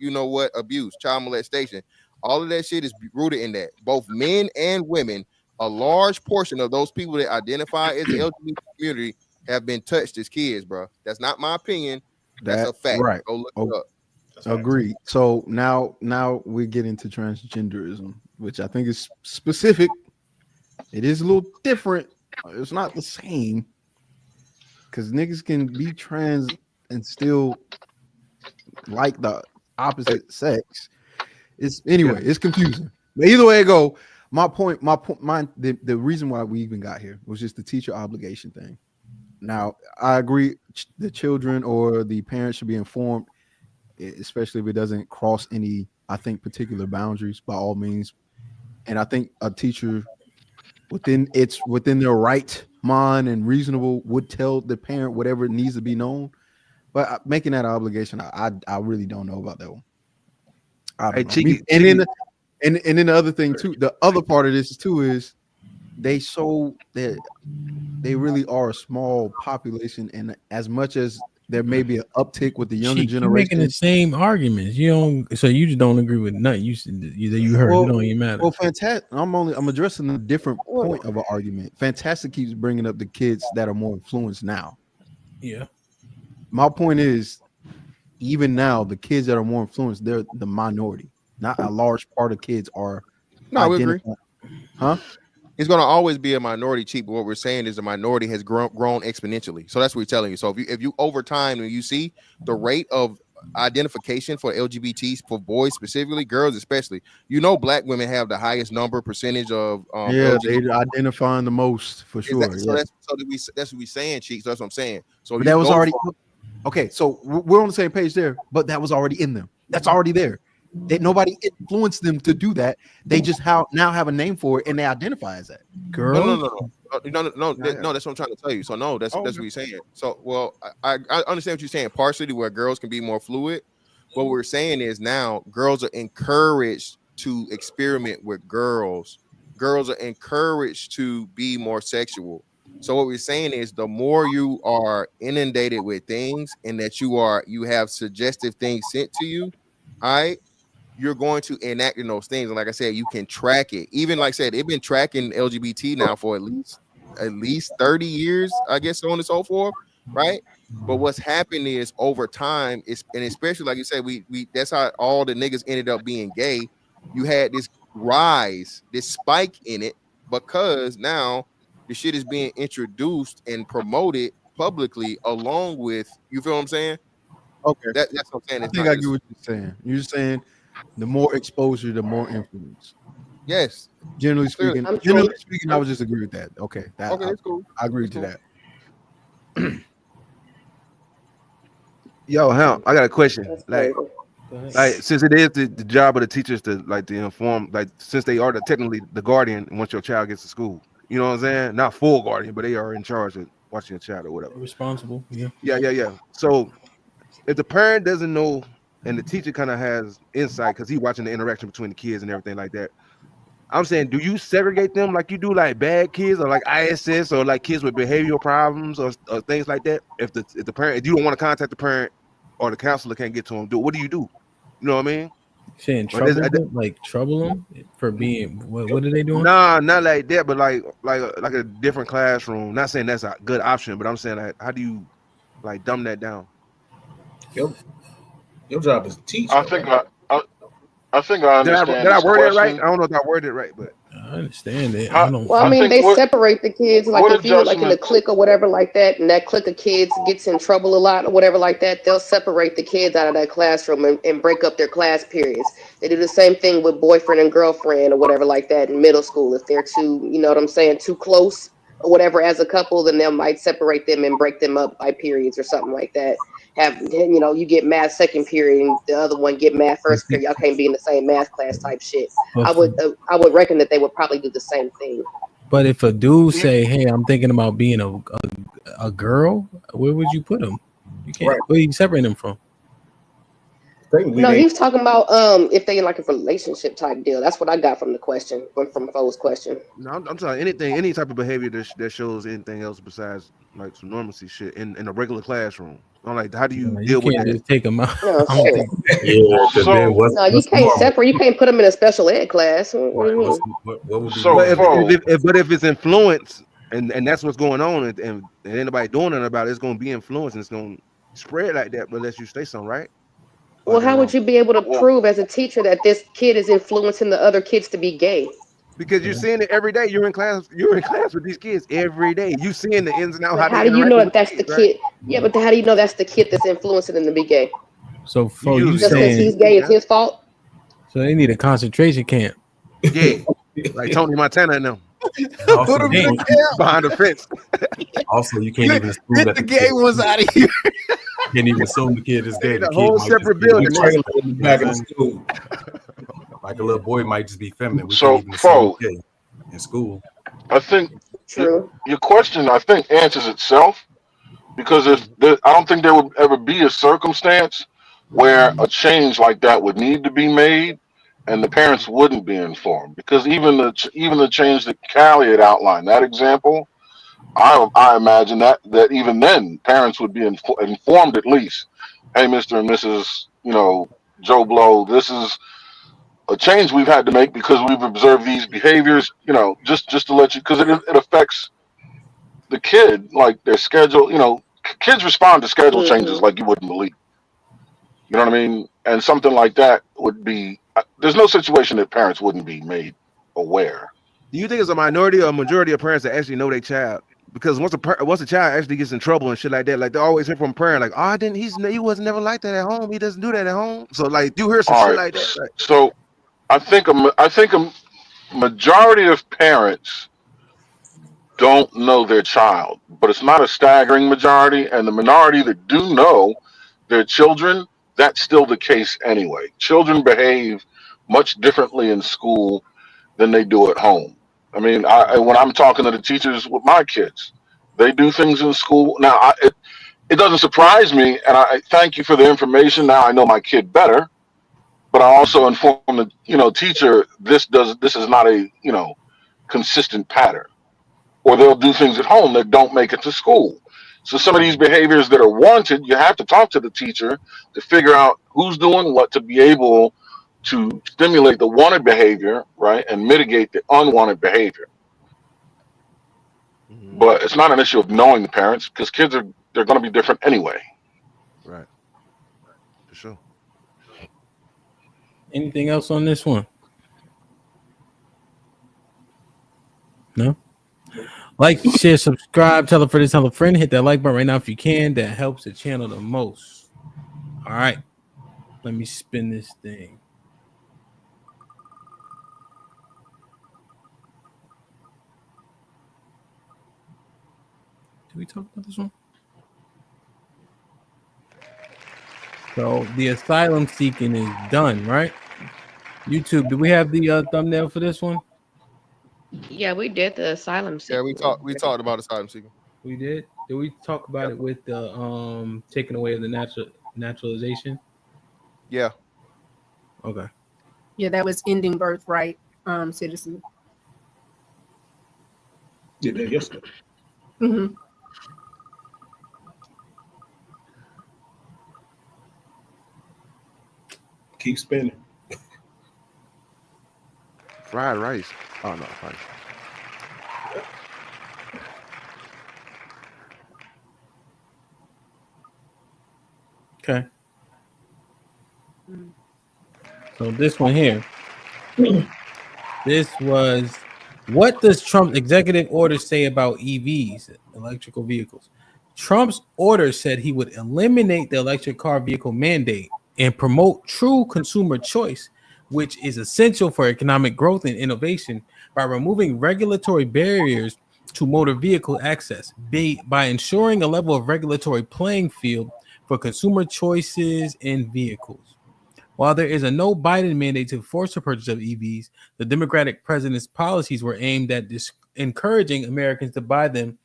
Speaker 7: abuse, child molestation. All of that shit is rooted in that. Both men and women, a large portion of those people that identify as the LGBT community have been touched as kids, bro. That's not my opinion. That's a fact.
Speaker 3: Right.
Speaker 7: Go look it up.
Speaker 3: Agreed. So now we get into transgenderism, which I think is specific. It is a little different. It's not the same, because niggas can be trans and still like the opposite sex. It's confusing. But either way it go, the reason why we even got here was just the teacher obligation thing. Now, I agree the children or the parents should be informed, especially if it doesn't cross any, I think, particular boundaries, by all means. And I think a teacher within their right mind and reasonable would tell the parent whatever needs to be known. But making that an obligation, I really don't know about that one. And then the other thing too, the other part of this too is they really are a small population, and as much as there may be an uptick with the younger
Speaker 1: Sheik, you making
Speaker 3: generation.
Speaker 1: the same arguments. You don't, so you just don't agree with nothing. You heard.
Speaker 3: Well,
Speaker 1: it don't even matter.
Speaker 3: Well, fantastic. I'm addressing a different point of an argument. Fantastic keeps bringing up the kids that are more influenced now.
Speaker 1: Yeah.
Speaker 3: My point is, even now, the kids that are more influenced, they're the minority. Not a large part of kids are.
Speaker 2: No, we agree.
Speaker 3: Huh?
Speaker 2: It's going to always be a minority, Chief. But what we're saying is the minority has grown exponentially. So that's what we're telling you. So if you over time, when you see the rate of identification for LGBTs, for boys specifically, girls especially, black women have the highest percentage of
Speaker 3: LGBT. They're identifying the most for sure.
Speaker 2: That's what we're saying, Chief. So that's what I'm saying. So
Speaker 3: that was already okay. So we're on the same page there, but that was already in them. That's already there. Nobody influenced them to do that. They just now have a name for it and they identify as that.
Speaker 1: Girl,
Speaker 2: no. That's what I'm trying to tell you. So no, that's what you're saying. So I understand what you're saying partially, where girls can be more fluid. What we're saying is now girls are encouraged to experiment with girls. Girls are encouraged to be more sexual. So what we're saying is the more you are inundated with things and that you have suggestive things sent to you, all right, you're going to enact in those things. And like I said, you can track it. Even like I said, they've been tracking LGBT now for at least 30 years, I guess, so on and so forth, right? But what's happened is over time, and especially like you said, we that's how all the niggas ended up being gay. You had this rise, this spike in it, because now the shit is being introduced and promoted publicly along with, you feel what I'm saying?
Speaker 3: Okay.
Speaker 2: That's what I'm saying.
Speaker 3: I think I get what you're saying. You're saying the more exposure, the more influence.
Speaker 2: Yes.
Speaker 3: Generally speaking, I would just agree with that. Okay.
Speaker 2: That's cool.
Speaker 3: I agree to that.
Speaker 12: Yo, Hal, I got a question. Like since it is the job of the teachers to inform, since they are technically the guardian once your child gets to school, you know what I'm saying? Not full guardian, but they are in charge of watching your child or whatever.
Speaker 1: Responsible. Yeah.
Speaker 12: Yeah. So if the parent doesn't know and the teacher kind of has insight because he's watching the interaction between the kids and everything like that, I'm saying, do you segregate them like you do like bad kids or like ISS or like kids with behavioral problems or things like that? If the parent, if you don't want to contact the parent or the counselor can't get to them, what do you do? You know what I mean?
Speaker 1: Saying trouble them for being what are they doing?
Speaker 12: Nah, not like that, but like a different classroom. Not saying that's a good option, but I'm saying like, how do you like dumb that down?
Speaker 11: Your job is to teach.
Speaker 10: I think I understand.
Speaker 12: Did I word it right? I don't know if I worded it right, but
Speaker 1: I understand it.
Speaker 8: I mean, they separate the kids. Like if you're like in a clique or whatever like that, and that clique of kids gets in trouble a lot or whatever like that, they'll separate the kids out of that classroom and break up their class periods. They do the same thing with boyfriend and girlfriend or whatever like that in middle school. If they're too close or whatever as a couple, then they might separate them and break them up by periods or something like that. You get math second period and the other one get math first period. Y'all can't be in the same math class type shit. I would reckon that they would probably do the same thing.
Speaker 1: But if a dude say, "Hey, I'm thinking about being a girl," where would you put him? You can't. Right. Where you separate him from?
Speaker 8: No, he was talking about if they like a relationship type deal. That's what I got from the question, from Fo's question.
Speaker 12: No, I'm talking any type of behavior that shows anything else besides like some normalcy shit in a regular classroom. I'm like, how do you deal with that?
Speaker 1: Just take them out.
Speaker 8: No, you can't separate. You can't put them in a special ed class.
Speaker 13: Right. What would be
Speaker 12: but if it's influence and that's what's going on and anybody doing it about it, it's going to be influence and it's going to spread like that unless you say something, right?
Speaker 8: Well, how would you be able to prove as a teacher that this kid is influencing the other kids to be gay?
Speaker 12: Because you're seeing it every day. You're in class with these kids every day. You seeing the ins and outs.
Speaker 8: How do you know that that's the kid? Yeah, but how do you know that's the kid that's influencing them to be gay?
Speaker 1: So for you
Speaker 8: just because he's gay, it's his fault.
Speaker 1: So they need a concentration camp.
Speaker 12: Yeah, like Tony Montana and them.
Speaker 13: Also,
Speaker 12: behind the fence.
Speaker 13: Also, you can't even assume that
Speaker 3: the gay ones out of here.
Speaker 13: You can't even assume the kid is gay.
Speaker 12: The whole separate building.
Speaker 11: Back in school.
Speaker 13: Like a little boy might just be feminine. We
Speaker 10: So,
Speaker 13: can't even
Speaker 10: Fo,
Speaker 13: assume gay in school.
Speaker 10: I think
Speaker 8: True.
Speaker 10: your question, answers itself, because I don't think there would ever be a circumstance where a change like that would need to be made, and the parents wouldn't be informed. Because even the change that Callie had outlined, that example, I imagine that even then parents would be informed at least. Hey, Mr. and Mrs. Joe Blow, this is a change we've had to make because we've observed these behaviors. Just to let you, because it affects the kid, like their schedule. Kids respond to schedule changes like you wouldn't believe. You know what I mean? And something like that would be. There's no situation that parents wouldn't be made aware.
Speaker 12: Do you think it's a minority or a majority of parents that actually know their child? Because once a child actually gets in trouble and shit like that, like they always hear from a parent, like, "Oh, I didn't. He wasn't never like that at home. He doesn't do that at home." So like, you hear some
Speaker 10: All
Speaker 12: shit
Speaker 10: right.
Speaker 12: like that. Like,
Speaker 10: So I think a majority of parents don't know their child, but it's not a staggering majority. And the minority that do know their children, that's still the case anyway. Children behave much differently in school than they do at home. I mean, when I'm talking to the teachers with my kids, they do things in school. Now, it doesn't surprise me, and I thank you for the information. Now I know my kid better, but I also inform the teacher this is not a consistent pattern, or they'll do things at home that don't make it to school. So some of these behaviors that are wanted, you have to talk to the teacher to figure out who's doing what to be able to stimulate the wanted behavior, right, and mitigate the unwanted behavior. But it's not an issue of knowing the parents because they're going to be different anyway.
Speaker 12: right, for sure.
Speaker 1: Anything else on this one? No. Like, share, subscribe, tell a friend, tell a friend. Hit that like button right now if you can. That helps the channel the most. All right. Let me spin this thing. Did we talk about this one? So the asylum seeking is done, right? YouTube, do we have the thumbnail for this one?
Speaker 8: Yeah, we did the asylum
Speaker 2: Yeah,
Speaker 8: seeker.
Speaker 2: we talked about asylum seeking.
Speaker 1: We did. Did we talk about it with the taking away of the naturalization?
Speaker 2: Yeah.
Speaker 1: Okay.
Speaker 4: Yeah, that was ending birthright citizen.
Speaker 11: Did that yesterday.
Speaker 4: Mm-hmm.
Speaker 11: Keep spinning.
Speaker 12: Fried rice. Oh no, fine.
Speaker 1: Okay. So this one here. This was, what does Trump's executive order say about EVs, electrical vehicles? Trump's order said he would eliminate the electric car vehicle mandate and promote true consumer choice, which is essential for economic growth and innovation, by removing regulatory barriers to motor vehicle access, by ensuring a level of regulatory playing field for consumer choices in vehicles. While there is a no Biden mandate to force the purchase of EVs, the Democratic president's policies were aimed at encouraging Americans to buy them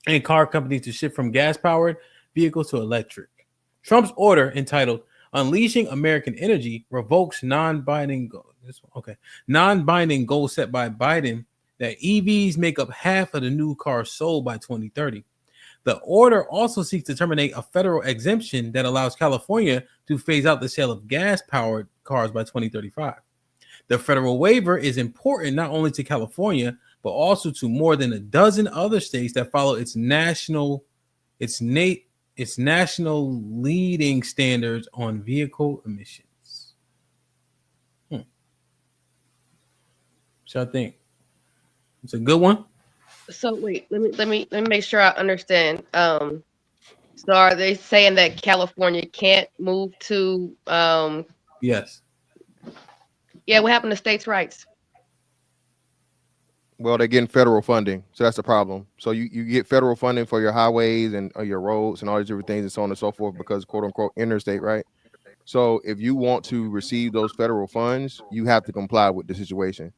Speaker 1: and car companies to shift from gas-powered vehicles to electric. Trump's order, entitled "Unleashing American Energy," revokes non-binding goals set by Biden that EVs make up half of the new cars sold by 2030. The order also seeks to terminate a federal exemption that allows California to phase out the sale of gas-powered cars by 2035. The federal waiver is important not only to California, but also to more than a dozen other states that follow its national leading standards on vehicle emissions. So I think it's a good one.
Speaker 8: So wait, let me make sure I understand. So are they saying that California can't move to
Speaker 1: Yes.
Speaker 8: Yeah, what happened to states' rights?
Speaker 2: Well, they're getting federal funding, so that's the problem. So you get federal funding for your highways and your roads and all these different things and so on and so forth because quote unquote interstate, right? So if you want to receive those federal funds, you have to comply with the situation.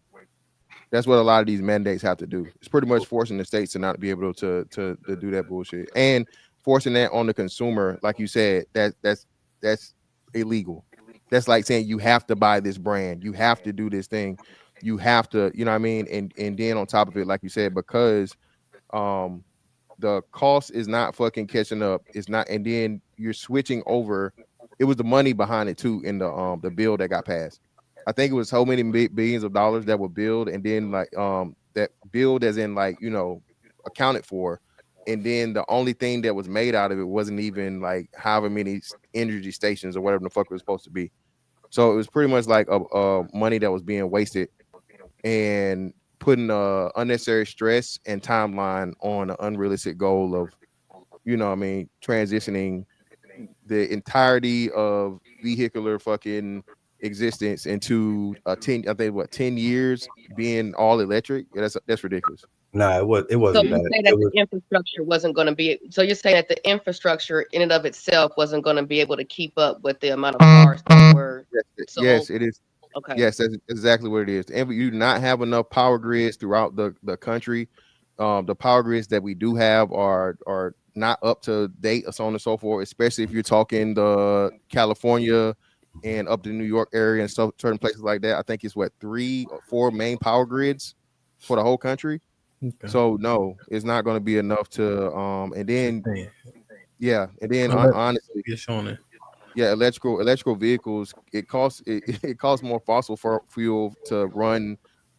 Speaker 2: That's what a lot of these mandates have to do. It's pretty much forcing the states to not be able to do that bullshit and forcing that on the consumer. Like you said, that's illegal. That's like saying you have to buy this brand, you have to do this thing, you have to, you know what I mean? And then on top of it, like you said, because
Speaker 7: the cost is not fucking catching up. It's not, and then you're switching over. It was the money behind it too in the bill that got passed. I think it was so many billions of dollars that were billed, and then like that billed as in like accounted for, and then the only thing that was made out of it wasn't even like however many energy stations or whatever the fuck it was supposed to be. So it was pretty much like a money that was being wasted and putting unnecessary stress and timeline on an unrealistic goal of, transitioning the entirety of vehicular fucking existence into 10 years being all electric. Yeah, that's ridiculous.
Speaker 13: Nah, it
Speaker 8: So
Speaker 13: wasn't
Speaker 8: you
Speaker 13: that.
Speaker 8: say that the infrastructure wasn't going to be. So you're saying that the infrastructure in and of itself wasn't going to be able to keep up with the amount of cars that were.
Speaker 7: Yes, it is.
Speaker 8: Okay.
Speaker 7: Yes, that's exactly what it is. And you do not have enough power grids throughout the country. The power grids that we do have are not up to date, so on and so forth. Especially if you're talking the California and up to the New York area and certain places like that. I think it's 3 or 4 main power grids for the whole country.
Speaker 1: Okay.
Speaker 7: So no, it's not going to be enough to and then honestly,
Speaker 1: get on it.
Speaker 7: yeah, electrical vehicles, it costs it costs more fossil fuel to run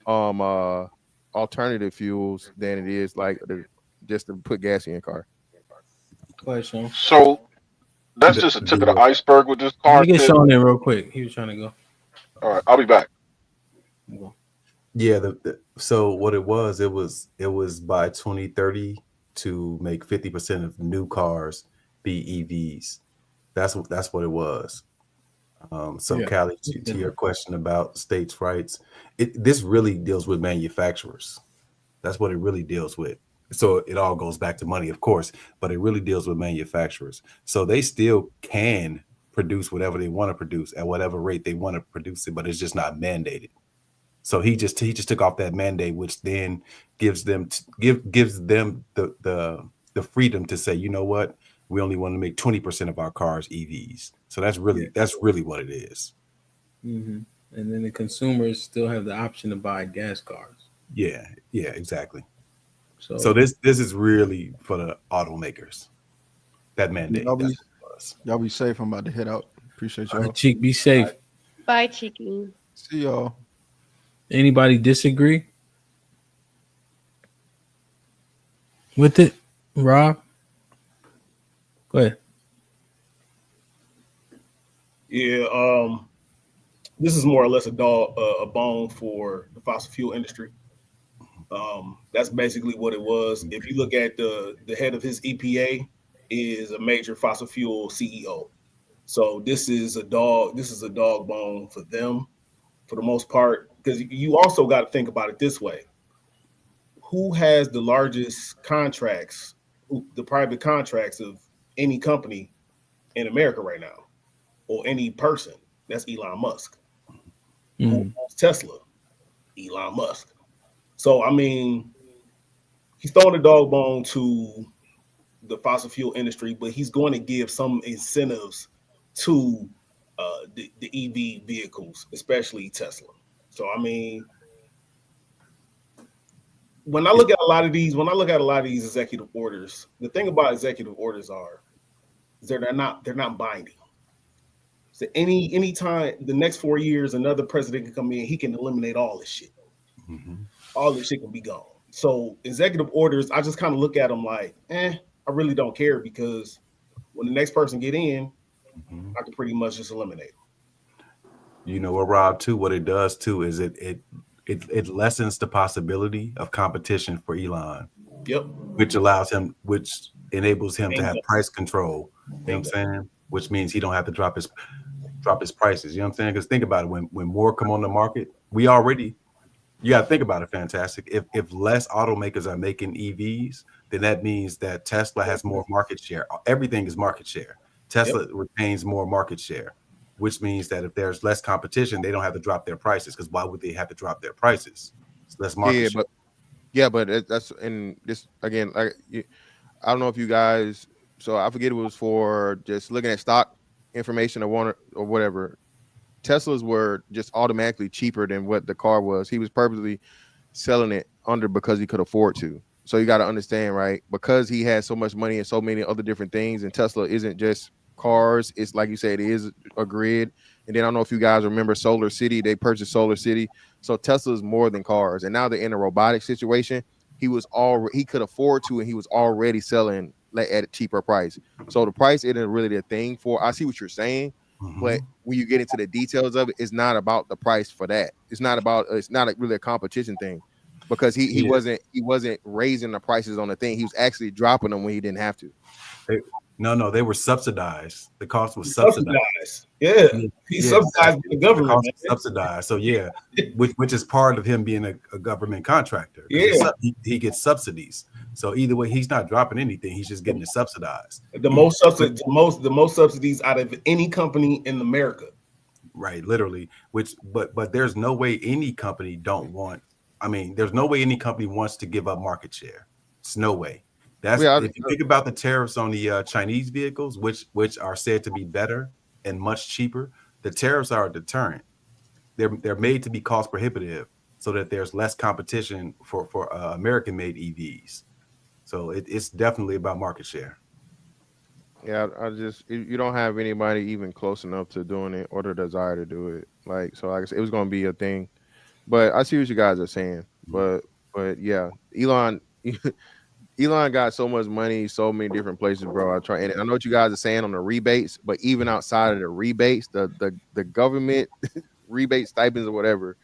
Speaker 7: alternative fuels than it is like just to put gas in your car.
Speaker 1: Question.
Speaker 10: So that's just a tip of the iceberg with this car.
Speaker 1: Let me get Sean in real quick. He was trying to go.
Speaker 10: All right, I'll be back.
Speaker 13: Yeah, so what it was by 2030 to make 50% of new cars be EVs. That's what it was. So
Speaker 1: Yeah.
Speaker 13: Callie, to your question about states' rights, this really deals with manufacturers. That's what it really deals with. So it all goes back to money, of course, but it really deals with manufacturers. So they still can produce whatever they want to produce at whatever rate they want to produce it, but it's just not mandated. So he just took off that mandate, which then gives them the freedom to say, you know what, we only want to make 20% of our cars EVs. So that's really what it is.
Speaker 1: Mm-hmm. And then the consumers still have the option to buy gas cars.
Speaker 13: Yeah, exactly. So this is really for the automakers. That mandate.
Speaker 3: Y'all be safe. I'm about to head out. Appreciate y'all.
Speaker 1: Cheek, be safe.
Speaker 8: Bye, Cheeky.
Speaker 3: See y'all.
Speaker 1: Anybody disagree with it? Rob? Go ahead.
Speaker 11: Yeah, this is more or less a bone for the fossil fuel industry. That's basically what it was. If you look at the head of his EPA is a major fossil fuel CEO. So this is a dog bone for them for the most part, because you also got to think about it this way. Who has the largest contracts, the private contracts of any company in America right now, or any person? That's Elon Musk. Who owns Tesla? Elon Musk. So, I mean, he's throwing a dog bone to the fossil fuel industry, but he's going to give some incentives to the EV vehicles, especially Tesla. So, I mean, when I look at a lot of these executive orders, the thing about executive orders is they're not binding. So any time the next 4 years, another president can come in, he can eliminate all this shit. Mm-hmm. All this shit can be gone. So executive orders, I just kind of look at them like, I really don't care, because when the next person get in, I can pretty much just eliminate them.
Speaker 13: You know what, Rob, too, what it does too is it lessens the possibility of competition for Elon.
Speaker 11: Yep.
Speaker 13: Which enables him to have price control. You know what I'm saying? Which means he don't have to drop his prices. You know what I'm saying? Because think about it, when more come on the market, you got to think about it, Fantastic. If less automakers are making EVs, then that means that Tesla has more market share. Everything is market share. Tesla retains more market share, which means that if there's less competition, they don't have to drop their prices, because why would they have to drop their prices? It's less market share.
Speaker 7: But that's, and this again, I don't know if you guys, so I forget it was for just looking at stock information or whatever. Teslas were just automatically cheaper than what the car was. He was purposely selling it under because he could afford to. So you got to understand, right? Because he has so much money and so many other different things, and Tesla isn't just cars. It's like you said, it is a grid. And then I don't know if you guys remember Solar City. They purchased Solar City. So Tesla is more than cars. And now they're in a robotic situation. He could afford to, and he was already selling at a cheaper price. So the price isn't really the thing for. I see what you're saying, but when you get into the details of it, it's not about the price for that. It's not really a competition thing. Because he wasn't raising the prices on the thing. He was actually dropping them when he didn't have to.
Speaker 13: No, they were subsidized. The cost was subsidized.
Speaker 11: Yeah, he's subsidized by the government.
Speaker 13: The cost subsidized. So yeah, which is part of him being a government contractor.
Speaker 11: Yeah,
Speaker 13: he gets subsidies. So either way, he's not dropping anything. He's just getting it subsidized.
Speaker 11: The most subsidies out of any company in America.
Speaker 13: Right, literally. But there's no way any company there's no way any company wants to give up market share. It's no way. If you think about the tariffs on the Chinese vehicles, which are said to be better and much cheaper, the tariffs are a deterrent. They're made to be cost prohibitive so that there's less competition for American-made EVs. So it's definitely about market share.
Speaker 7: Yeah, you don't have anybody even close enough to doing it or the desire to do it. Like I said, it was going to be a thing. But I see what you guys are saying. But yeah, Elon got so much money, so many different places, bro. And I know what you guys are saying on the rebates, but even outside of the rebates, the government rebate stipends or whatever,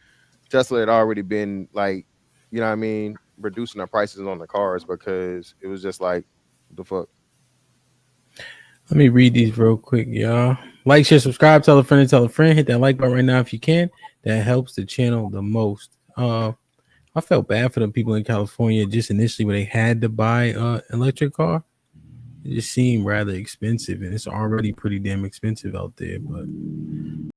Speaker 7: Tesla had already been like, you know what I mean, reducing the prices on the cars because it was just like, the fuck.
Speaker 1: Let me read these real quick, y'all. Like, share, subscribe, tell a friend, and tell a friend. Hit that like button right now if you can. That helps the channel the most. I felt bad for the people in California just initially when they had to buy an electric car. It just seemed rather expensive, and it's already pretty damn expensive out there. But